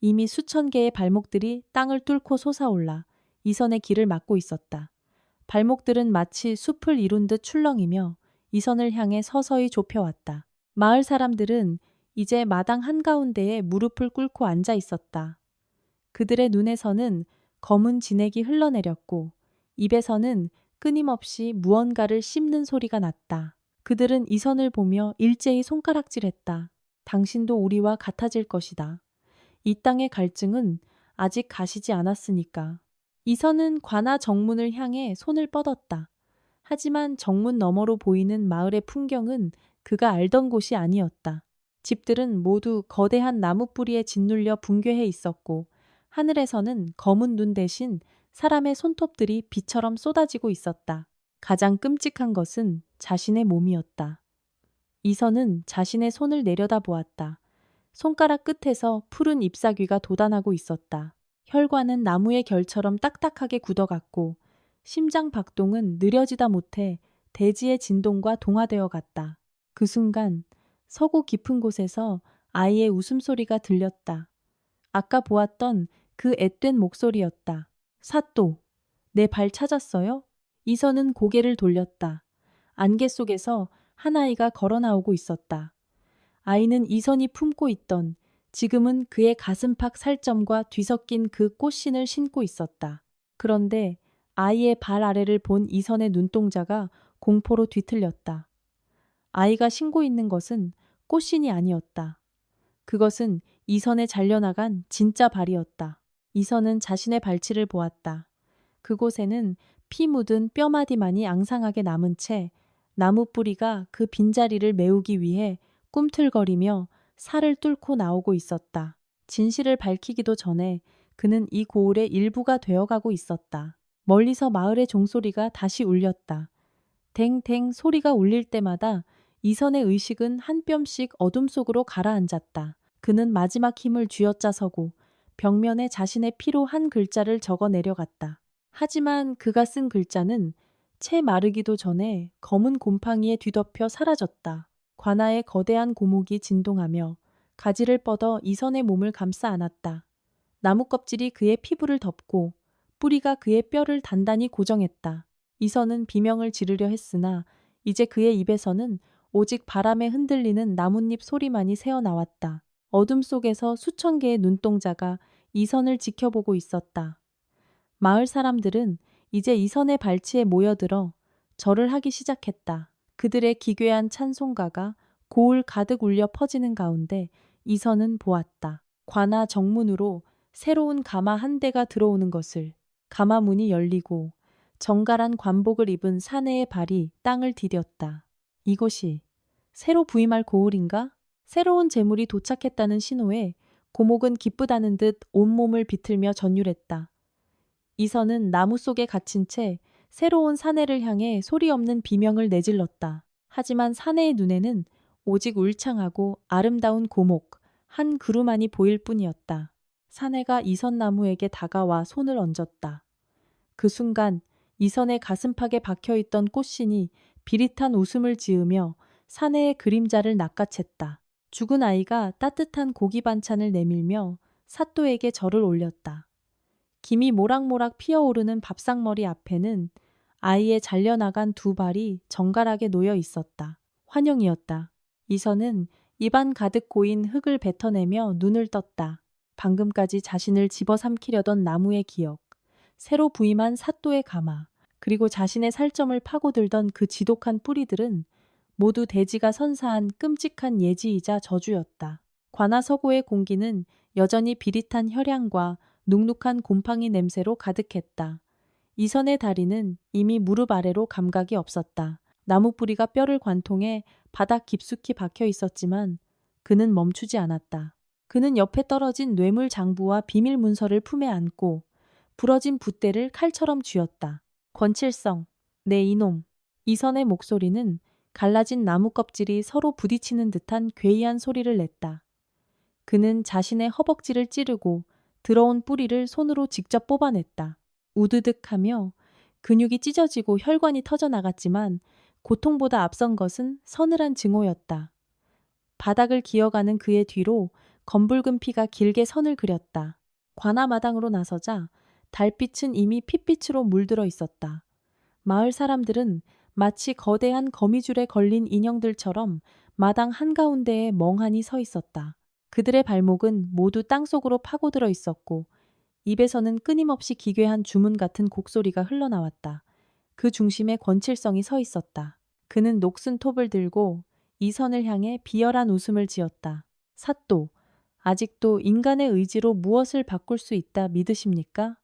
이미 수천 개의 발목들이 땅을 뚫고 솟아올라 이선의 길을 막고 있었다. 발목들은 마치 숲을 이룬 듯 출렁이며 이선을 향해 서서히 좁혀왔다. 마을 사람들은 이제 마당 한가운데에 무릎을 꿇고 앉아 있었다. 그들의 눈에서는 검은 진액이 흘러내렸고 입에서는 끊임없이 무언가를 씹는 소리가 났다. 그들은 이선을 보며 일제히 손가락질했다. 당신도 우리와 같아질 것이다. 이 땅의 갈증은 아직 가시지 않았으니까. 이선은 관아 정문을 향해 손을 뻗었다. 하지만 정문 너머로 보이는 마을의 풍경은 그가 알던 곳이 아니었다. 집들은 모두 거대한 나무 뿌리에 짓눌려 붕괴해 있었고 하늘에서는 검은 눈 대신 사람의 손톱들이 비처럼 쏟아지고 있었다. 가장 끔찍한 것은 자신의 몸이었다. 이선은 자신의 손을 내려다보았다. 손가락 끝에서 푸른 잎사귀가 돋아나고 있었다. 혈관은 나무의 결처럼 딱딱하게 굳어갔고 심장 박동은 느려지다 못해 대지의 진동과 동화되어 갔다. 그 순간 서고 깊은 곳에서 아이의 웃음소리가 들렸다. 아까 보았던 그 앳된 목소리였다. 사또, 내 발 찾았어요? 이선은 고개를 돌렸다. 안개 속에서 한 아이가 걸어 나오고 있었다. 아이는 이선이 품고 있던 지금은 그의 가슴팍 살점과 뒤섞인 그 꽃신을 신고 있었다. 그런데 아이의 발 아래를 본 이선의 눈동자가 공포로 뒤틀렸다. 아이가 신고 있는 것은 꽃신이 아니었다. 그것은 이선의 잘려나간 진짜 발이었다. 이선은 자신의 발치를 보았다. 그곳에는 피 묻은 뼈마디만이 앙상하게 남은 채 나무 뿌리가 그 빈자리를 메우기 위해 꿈틀거리며 살을 뚫고 나오고 있었다. 진실을 밝히기도 전에 그는 이 고을의 일부가 되어가고 있었다. 멀리서 마을의 종소리가 다시 울렸다. 댕댕 소리가 울릴 때마다 이선의 의식은 한 뼘씩 어둠 속으로 가라앉았다. 그는 마지막 힘을 쥐어짜서고 벽면에 자신의 피로 한 글자를 적어 내려갔다. 하지만 그가 쓴 글자는 채 마르기도 전에 검은 곰팡이에 뒤덮여 사라졌다. 관아의 거대한 고목이 진동하며 가지를 뻗어 이선의 몸을 감싸 안았다. 나무 껍질이 그의 피부를 덮고 뿌리가 그의 뼈를 단단히 고정했다. 이선은 비명을 지르려 했으나 이제 그의 입에서는 오직 바람에 흔들리는 나뭇잎 소리만이 새어나왔다. 어둠 속에서 수천 개의 눈동자가 이선을 지켜보고 있었다. 마을 사람들은 이제 이선의 발치에 모여들어 절을 하기 시작했다. 그들의 기괴한 찬송가가 고을 가득 울려 퍼지는 가운데 이선은 보았다. 관아 정문으로 새로운 가마 한 대가 들어오는 것을. 가마 문이 열리고 정갈한 관복을 입은 사내의 발이 땅을 디뎠다. 이곳이 새로 부임할 고을인가? 새로운 재물이 도착했다는 신호에 고목은 기쁘다는 듯 온몸을 비틀며 전율했다. 이선은 나무 속에 갇힌 채 새로운 사내를 향해 소리 없는 비명을 내질렀다. 하지만 사내의 눈에는 오직 울창하고 아름다운 고목 한 그루만이 보일 뿐이었다. 사내가 이선나무에게 다가와 손을 얹었다. 그 순간 이선의 가슴팍에 박혀있던 꽃신이 비릿한 웃음을 지으며 사내의 그림자를 낚아챘다. 죽은 아이가 따뜻한 고기 반찬을 내밀며 사또에게 절을 올렸다. 김이 모락모락 피어오르는 밥상머리 앞에는 아이의 잘려나간 두 발이 정갈하게 놓여 있었다. 환영이었다. 이선은 입안 가득 고인 흙을 뱉어내며 눈을 떴다. 방금까지 자신을 집어삼키려던 나무의 기억, 새로 부임한 사또의 가마, 그리고 자신의 살점을 파고들던 그 지독한 뿌리들은 모두 대지가 선사한 끔찍한 예지이자 저주였다. 관아서고의 공기는 여전히 비릿한 혈향과 눅눅한 곰팡이 냄새로 가득했다. 이선의 다리는 이미 무릎 아래로 감각이 없었다. 나무 뿌리가 뼈를 관통해 바닥 깊숙이 박혀 있었지만 그는 멈추지 않았다. 그는 옆에 떨어진 뇌물 장부와 비밀 문서를 품에 안고 부러진 붓대를 칼처럼 쥐었다. 권칠성, 내 이놈. 이선의 목소리는 갈라진 나무 껍질이 서로 부딪히는 듯한 괴이한 소리를 냈다. 그는 자신의 허벅지를 찌르고 들어온 뿌리를 손으로 직접 뽑아냈다. 우드득하며 근육이 찢어지고 혈관이 터져나갔지만 고통보다 앞선 것은 서늘한 증오였다. 바닥을 기어가는 그의 뒤로 검붉은 피가 길게 선을 그렸다. 관아마당으로 나서자 달빛은 이미 핏빛으로 물들어 있었다. 마을 사람들은 마치 거대한 거미줄에 걸린 인형들처럼 마당 한가운데에 멍하니 서 있었다. 그들의 발목은 모두 땅속으로 파고들어 있었고 입에서는 끊임없이 기괴한 주문 같은 곡소리가 흘러나왔다. 그 중심에 권칠성이 서 있었다. 그는 녹슨 톱을 들고 이선을 향해 비열한 웃음을 지었다. 사또, 아직도 인간의 의지로 무엇을 바꿀 수 있다 믿으십니까?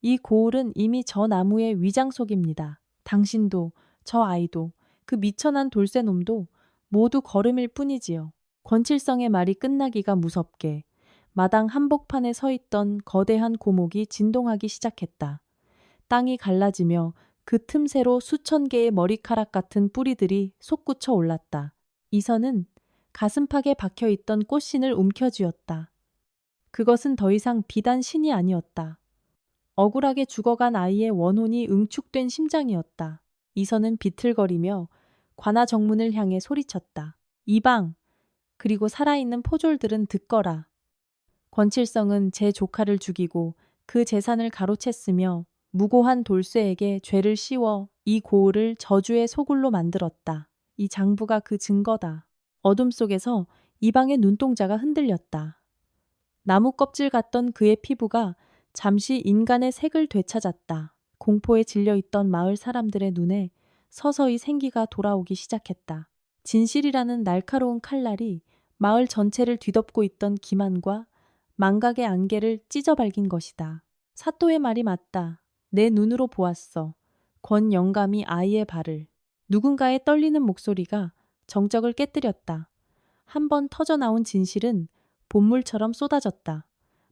이 고을은 이미 저 나무의 위장 속입니다. 당신도, 저 아이도, 그 미천한 돌쇠놈도 모두 걸음일 뿐이지요. 권칠성의 말이 끝나기가 무섭게 마당 한복판에 서 있던 거대한 고목이 진동하기 시작했다. 땅이 갈라지며 그 틈새로 수천 개의 머리카락 같은 뿌리들이 솟구쳐 올랐다. 이선은 가슴팍에 박혀있던 꽃신을 움켜쥐었다. 그것은 더 이상 비단 신이 아니었다. 억울하게 죽어간 아이의 원혼이 응축된 심장이었다. 이선은 비틀거리며 관아 정문을 향해 소리쳤다. 이방! 그리고 살아있는 포졸들은 듣거라. 권칠성은 제 조카를 죽이고 그 재산을 가로챘으며 무고한 돌쇠에게 죄를 씌워 이 고을을 저주의 소굴로 만들었다. 이 장부가 그 증거다. 어둠 속에서 이방의 눈동자가 흔들렸다. 나무 껍질 같던 그의 피부가 잠시 인간의 색을 되찾았다. 공포에 질려있던 마을 사람들의 눈에 서서히 생기가 돌아오기 시작했다. 진실이라는 날카로운 칼날이 마을 전체를 뒤덮고 있던 기만과 망각의 안개를 찢어발긴 것이다. 사또의 말이 맞다. 내 눈으로 보았어. 권 영감이 아이의 발을. 누군가의 떨리는 목소리가 정적을 깨뜨렸다. 한 번 터져나온 진실은 본물처럼 쏟아졌다.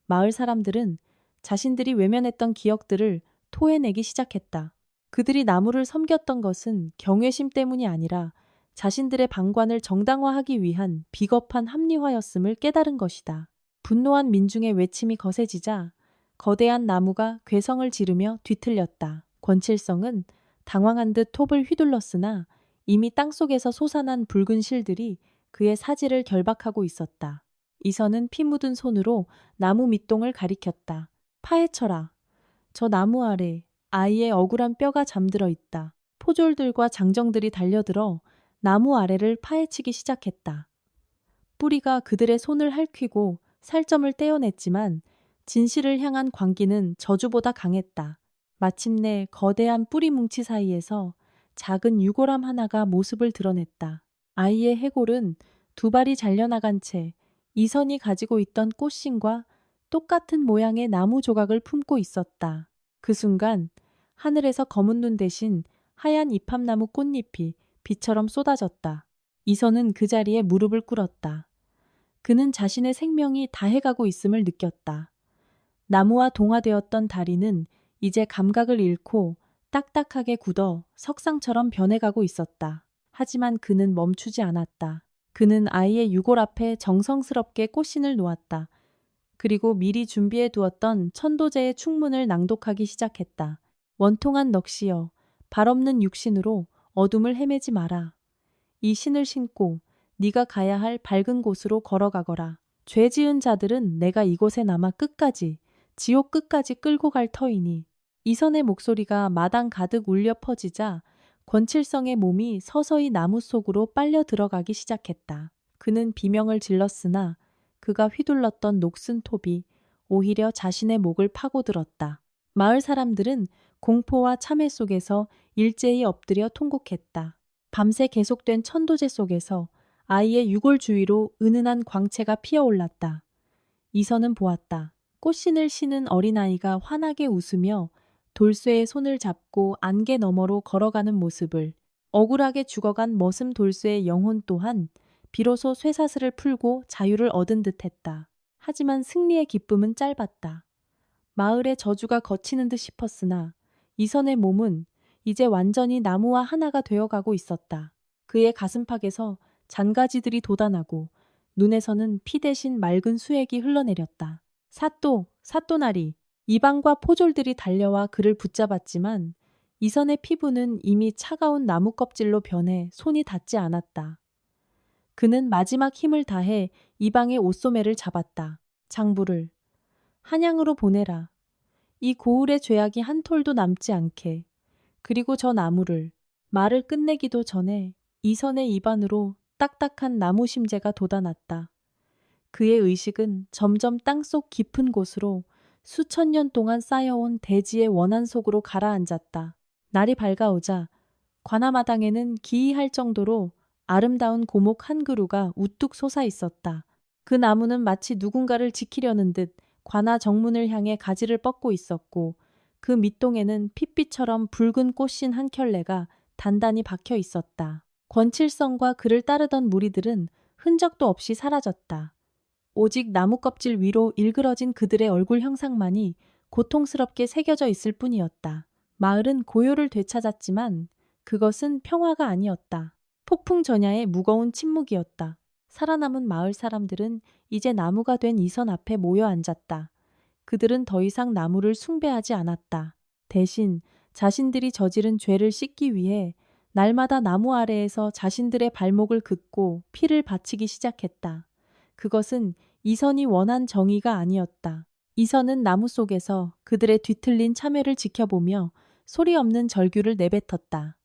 마을 사람들은 자신들이 외면했던 기억들을 토해내기 시작했다. 그들이 나무를 섬겼던 것은 경외심 때문이 아니라 자신들의 방관을 정당화하기 위한 비겁한 합리화였음을 깨달은 것이다. 분노한 민중의 외침이 거세지자 거대한 나무가 괴성을 지르며 뒤틀렸다. 권칠성은 당황한 듯 톱을 휘둘렀으나 이미 땅속에서 솟아난 붉은 실들이 그의 사지를 결박하고 있었다. 이선은 피 묻은 손으로 나무 밑동을 가리켰다. 파헤쳐라. 저 나무 아래 아이의 억울한 뼈가 잠들어 있다. 포졸들과 장정들이 달려들어 나무 아래를 파헤치기 시작했다. 뿌리가 그들의 손을 핥히고 살점을 떼어냈지만 진실을 향한 광기는 저주보다 강했다. 마침내 거대한 뿌리 뭉치 사이에서 작은 유골함 하나가 모습을 드러냈다. 아이의 해골은 두 발이 잘려나간 채 이선이 가지고 있던 꽃신과 똑같은 모양의 나무 조각을 품고 있었다. 그 순간 하늘에서 검은 눈 대신 하얀 이팝나무 꽃잎이 비처럼 쏟아졌다. 이선은 그 자리에 무릎을 꿇었다. 그는 자신의 생명이 다해가고 있음을 느꼈다. 나무와 동화되었던 다리는 이제 감각을 잃고 딱딱하게 굳어 석상처럼 변해가고 있었다. 하지만 그는 멈추지 않았다. 그는 아이의 유골 앞에 정성스럽게 꽃신을 놓았다. 그리고 미리 준비해 두었던 천도제의 충문을 낭독하기 시작했다. 원통한 넋이여, 발없는 육신으로 어둠을 헤매지 마라. 이 신을 신고 네가 가야 할 밝은 곳으로 걸어가거라. 죄 지은 자들은 내가 이곳에 남아 끝까지, 지옥 끝까지 끌고 갈 터이니. 이선의 목소리가 마당 가득 울려 퍼지자 권칠성의 몸이 서서히 나무 속으로 빨려 들어가기 시작했다. 그는 비명을 질렀으나 그가 휘둘렀던 녹슨 톱이 오히려 자신의 목을 파고들었다. 마을 사람들은 공포와 참회 속에서 일제히 엎드려 통곡했다. 밤새 계속된 천도제 속에서 아이의 유골 주위로 은은한 광채가 피어올랐다. 이선은 보았다. 꽃신을 신은 어린아이가 환하게 웃으며 돌쇠의 손을 잡고 안개 너머로 걸어가는 모습을, 억울하게 죽어간 머슴 돌쇠의 영혼 또한 비로소 쇠사슬을 풀고 자유를 얻은 듯했다. 하지만 승리의 기쁨은 짧았다. 마을의 저주가 걷히는 듯 싶었으나 이선의 몸은 이제 완전히 나무와 하나가 되어가고 있었다. 그의 가슴팍에서 잔가지들이 돋아나고 눈에서는 피 대신 맑은 수액이 흘러내렸다. 사또나리. 이방과 포졸들이 달려와 그를 붙잡았지만 이선의 피부는 이미 차가운 나무 껍질로 변해 손이 닿지 않았다. 그는 마지막 힘을 다해 이방의 옷소매를 잡았다. 장부를 한양으로 보내라. 이 고을의 죄악이 한 톨도 남지 않게. 그리고 저 나무를. 말을 끝내기도 전에 이선의 입안으로 딱딱한 나무 심재가 돋아났다. 그의 의식은 점점 땅속 깊은 곳으로 수천 년 동안 쌓여온 대지의 원한 속으로 가라앉았다. 날이 밝아오자 관아마당에는 기이할 정도로 아름다운 고목 한 그루가 우뚝 솟아 있었다. 그 나무는 마치 누군가를 지키려는 듯 관아 정문을 향해 가지를 뻗고 있었고 그 밑동에는 핏빛처럼 붉은 꽃신 한 켤레가 단단히 박혀 있었다. 권칠성과 그를 따르던 무리들은 흔적도 없이 사라졌다. 오직 나무 껍질 위로 일그러진 그들의 얼굴 형상만이 고통스럽게 새겨져 있을 뿐이었다. 마을은 고요를 되찾았지만 그것은 평화가 아니었다. 폭풍 전야의 무거운 침묵이었다. 살아남은 마을 사람들은 이제 나무가 된 이선 앞에 모여 앉았다. 그들은 더 이상 나무를 숭배하지 않았다. 대신 자신들이 저지른 죄를 씻기 위해 날마다 나무 아래에서 자신들의 발목을 긋고 피를 바치기 시작했다. 그것은 이선이 원한 정의가 아니었다. 이선은 나무 속에서 그들의 뒤틀린 참회를 지켜보며 소리 없는 절규를 내뱉었다.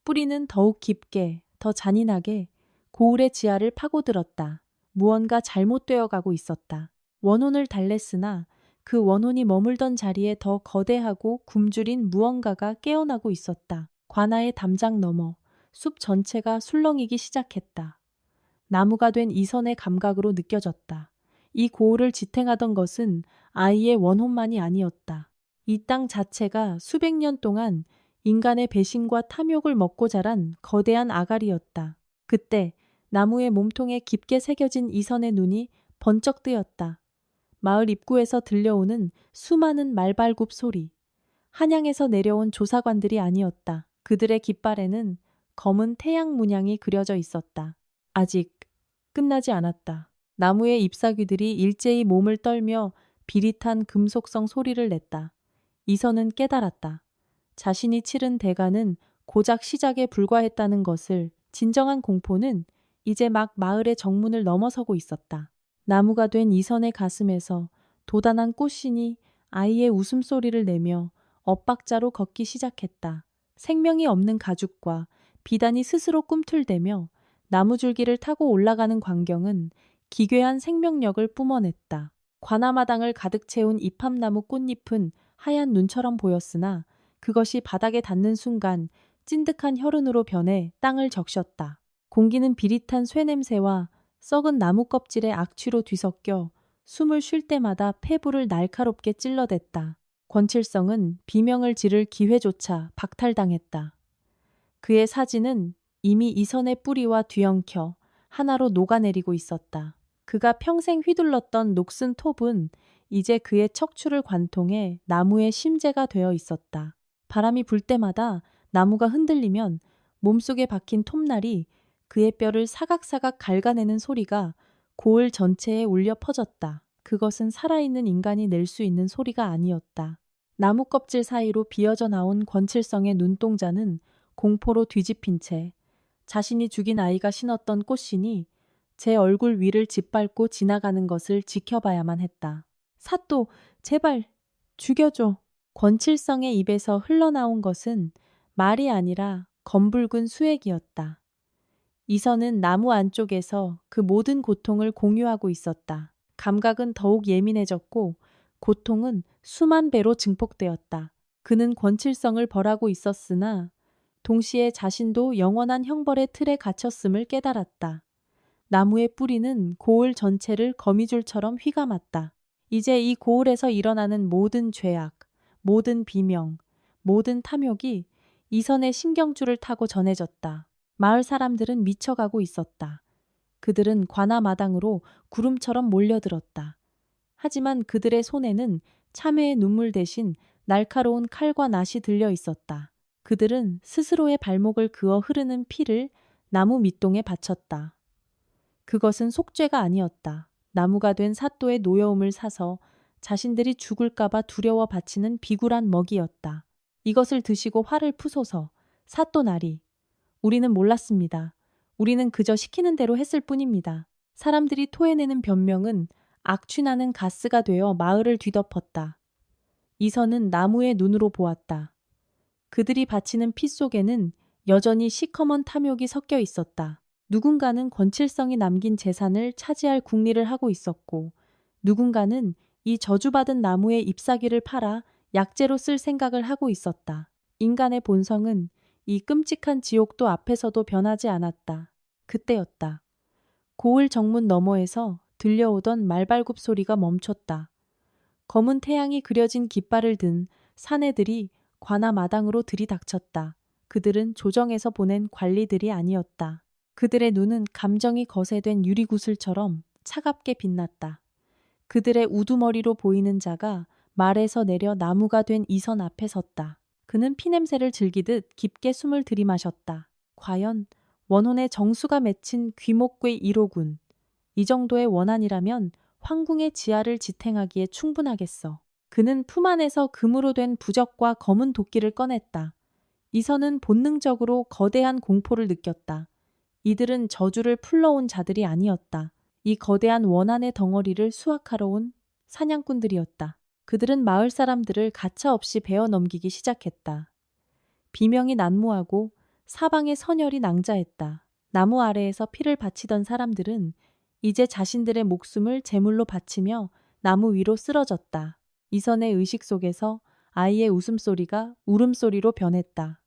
뿌리는 더욱 깊게, 더 잔인하게 고을의 지하를 파고들었다. 무언가 잘못되어 가고 있었다. 원혼을 달랬으나 그 원혼이 머물던 자리에 더 거대하고 굶주린 무언가가 깨어나고 있었다. 관아의 담장 너머 숲 전체가 술렁이기 시작했다. 나무가 된 이선의 감각으로 느껴졌다. 이 고을을 지탱하던 것은 아이의 원혼만이 아니었다. 이 땅 자체가 수백 년 동안 인간의 배신과 탐욕을 먹고 자란 거대한 아가리였다. 그때 나무의 몸통에 깊게 새겨진 이선의 눈이 번쩍 뜨였다. 마을 입구에서 들려오는 수많은 말발굽 소리. 한양에서 내려온 조사관들이 아니었다. 그들의 깃발에는 검은 태양 문양이 그려져 있었다. 아직 끝나지 않았다. 나무의 잎사귀들이 일제히 몸을 떨며 비릿한 금속성 소리를 냈다. 이선은 깨달았다. 자신이 치른 대가는 고작 시작에 불과했다는 것을. 진정한 공포는 이제 막 마을의 정문을 넘어서고 있었다. 나무가 된 이선의 가슴에서 도단한 꽃신이 아이의 웃음소리를 내며 엇박자로 걷기 시작했다. 생명이 없는 가죽과 비단이 스스로 꿈틀대며 나무줄기를 타고 올라가는 광경은 기괴한 생명력을 뿜어냈다. 관아마당을 가득 채운 이팝나무 꽃잎은 하얀 눈처럼 보였으나 그것이 바닥에 닿는 순간 찐득한 혈흔으로 변해 땅을 적셨다. 공기는 비릿한 쇠냄새와 썩은 나무 껍질의 악취로 뒤섞여 숨을 쉴 때마다 폐부를 날카롭게 찔러댔다. 권칠성은 비명을 지를 기회조차 박탈당했다. 그의 사지는 이미 이선의 뿌리와 뒤엉켜 하나로 녹아내리고 있었다. 그가 평생 휘둘렀던 녹슨 톱은 이제 그의 척추를 관통해 나무의 심재가 되어 있었다. 바람이 불 때마다 나무가 흔들리면 몸속에 박힌 톱날이 그의 뼈를 사각사각 갉아내는 소리가 고을 전체에 울려 퍼졌다. 그것은 살아있는 인간이 낼 수 있는 소리가 아니었다. 나무 껍질 사이로 비어져 나온 권칠성의 눈동자는 공포로 뒤집힌 채 자신이 죽인 아이가 신었던 꽃신이 제 얼굴 위를 짓밟고 지나가는 것을 지켜봐야만 했다. 사또, 제발 죽여줘. 권칠성의 입에서 흘러나온 것은 말이 아니라 검붉은 수액이었다. 이선은 나무 안쪽에서 그 모든 고통을 공유하고 있었다. 감각은 더욱 예민해졌고 고통은 수만 배로 증폭되었다. 그는 권칠성을 벌하고 있었으나 동시에 자신도 영원한 형벌의 틀에 갇혔음을 깨달았다. 나무의 뿌리는 고을 전체를 거미줄처럼 휘감았다. 이제 이 고을에서 일어나는 모든 죄악, 모든 비명, 모든 탐욕이 이선의 신경줄을 타고 전해졌다. 마을 사람들은 미쳐가고 있었다. 그들은 관아마당으로 구름처럼 몰려들었다. 하지만 그들의 손에는 참회의 눈물 대신 날카로운 칼과 낫이 들려 있었다. 그들은 스스로의 발목을 그어 흐르는 피를 나무 밑동에 바쳤다. 그것은 속죄가 아니었다. 나무가 된 사또의 노여움을 사서 자신들이 죽을까봐 두려워 바치는 비굴한 먹이였다. 이것을 드시고 화를 푸소서. 사또 나리. 우리는 몰랐습니다. 우리는 그저 시키는 대로 했을 뿐입니다. 사람들이 토해내는 변명은 악취나는 가스가 되어 마을을 뒤덮었다. 이선은 나무의 눈으로 보았다. 그들이 바치는 피 속에는 여전히 시커먼 탐욕이 섞여 있었다. 누군가는 권칠성이 남긴 재산을 차지할 궁리를 하고 있었고 누군가는 이 저주받은 나무의 잎사귀를 팔아 약재로 쓸 생각을 하고 있었다. 인간의 본성은 이 끔찍한 지옥도 앞에서도 변하지 않았다. 그때였다. 고을 정문 너머에서 들려오던 말발굽 소리가 멈췄다. 검은 태양이 그려진 깃발을 든 사내들이 관아 마당으로 들이닥쳤다. 그들은 조정에서 보낸 관리들이 아니었다. 그들의 눈은 감정이 거세된 유리구슬처럼 차갑게 빛났다. 그들의 우두머리로 보이는 자가 말에서 내려 나무가 된 이선 앞에 섰다. 그는 피냄새를 즐기듯 깊게 숨을 들이마셨다. 과연 원혼의 정수가 맺힌 귀목괴 1호군. 이 정도의 원한이라면 황궁의 지하를 지탱하기에 충분하겠어. 그는 품 안에서 금으로 된 부적과 검은 도끼를 꺼냈다. 이선은 본능적으로 거대한 공포를 느꼈다. 이들은 저주를 풀러온 자들이 아니었다. 이 거대한 원한의 덩어리를 수확하러 온 사냥꾼들이었다. 그들은 마을 사람들을 가차없이 베어 넘기기 시작했다. 비명이 난무하고 사방의 선혈이 낭자했다. 나무 아래에서 피를 바치던 사람들은 이제 자신들의 목숨을 제물로 바치며 나무 위로 쓰러졌다. 이선의 의식 속에서 아이의 웃음소리가 울음소리로 변했다.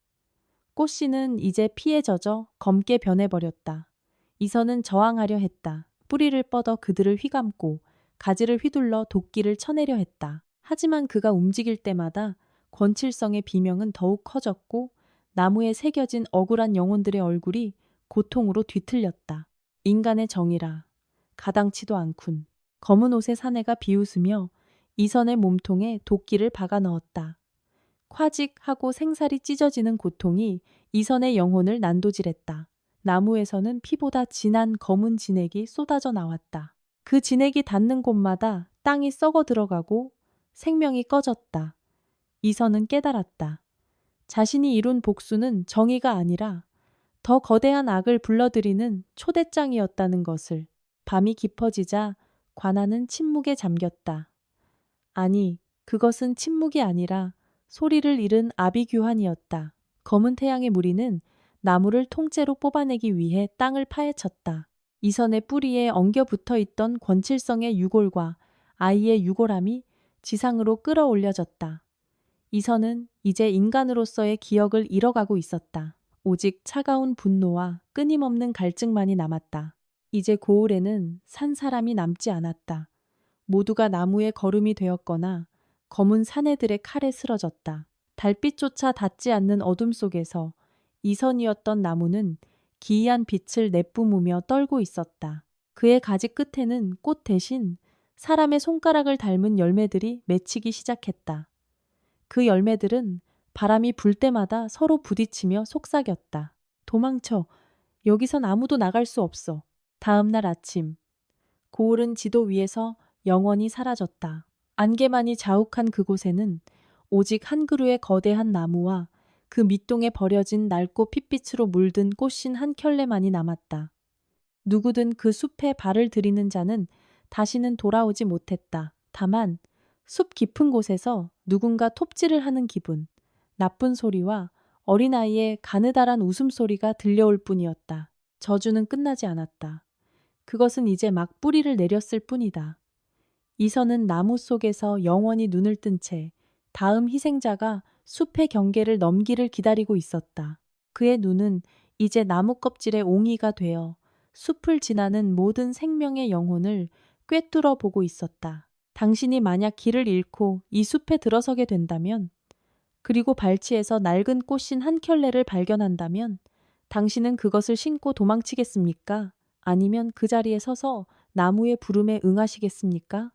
꽃씨는 이제 피에 젖어 검게 변해버렸다. 이선은 저항하려 했다. 뿌리를 뻗어 그들을 휘감고 가지를 휘둘러 도끼를 쳐내려 했다. 하지만 그가 움직일 때마다 권칠성의 비명은 더욱 커졌고 나무에 새겨진 억울한 영혼들의 얼굴이 고통으로 뒤틀렸다. 인간의 정의라. 가당치도 않군. 검은 옷의 사내가 비웃으며 이선의 몸통에 도끼를 박아 넣었다. 콰직 하고 생살이 찢어지는 고통이 이선의 영혼을 난도질했다. 나무에서는 피보다 진한 검은 진액이 쏟아져 나왔다. 그 진액이 닿는 곳마다 땅이 썩어 들어가고 생명이 꺼졌다. 이선은 깨달았다. 자신이 이룬 복수는 정의가 아니라 더 거대한 악을 불러들이는 초대장이었다는 것을. 밤이 깊어지자 관아는 침묵에 잠겼다. 아니, 그것은 침묵이 아니라 소리를 잃은 아비규환이었다. 검은 태양의 무리는 나무를 통째로 뽑아내기 위해 땅을 파헤쳤다. 이선의 뿌리에 엉겨 붙어 있던 권칠성의 유골과 아이의 유골함이 지상으로 끌어올려졌다. 이선은 이제 인간으로서의 기억을 잃어가고 있었다. 오직 차가운 분노와 끊임없는 갈증만이 남았다. 이제 고을에는 산 사람이 남지 않았다. 모두가 나무의 거름이 되었거나 검은 사내들의 칼에 쓰러졌다. 달빛조차 닿지 않는 어둠 속에서 이선이었던 나무는 기이한 빛을 내뿜으며 떨고 있었다. 그의 가지 끝에는 꽃 대신 사람의 손가락을 닮은 열매들이 맺히기 시작했다. 그 열매들은 바람이 불 때마다 서로 부딪히며 속삭였다. 도망쳐. 여기선 아무도 나갈 수 없어. 다음 날 아침. 고을은 지도 위에서 영원히 사라졌다. 안개만이 자욱한 그곳에는 오직 한 그루의 거대한 나무와 그 밑동에 버려진 낡고 핏빛으로 물든 꽃신 한 켤레만이 남았다. 누구든 그 숲에 발을 들이는 자는 다시는 돌아오지 못했다. 다만 숲 깊은 곳에서 누군가 톱질을 하는 기분, 나쁜 소리와 어린아이의 가느다란 웃음소리가 들려올 뿐이었다. 저주는 끝나지 않았다. 그것은 이제 막 뿌리를 내렸을 뿐이다. 이선은 나무 속에서 영원히 눈을 뜬 채 다음 희생자가 숲의 경계를 넘기를 기다리고 있었다. 그의 눈은 이제 나무 껍질의 옹이가 되어 숲을 지나는 모든 생명의 영혼을 꿰뚫어 보고 있었다. 당신이 만약 길을 잃고 이 숲에 들어서게 된다면, 그리고 발치에서 낡은 꽃신 한 켤레를 발견한다면, 당신은 그것을 신고 도망치겠습니까? 아니면 그 자리에 서서 나무의 부름에 응하시겠습니까?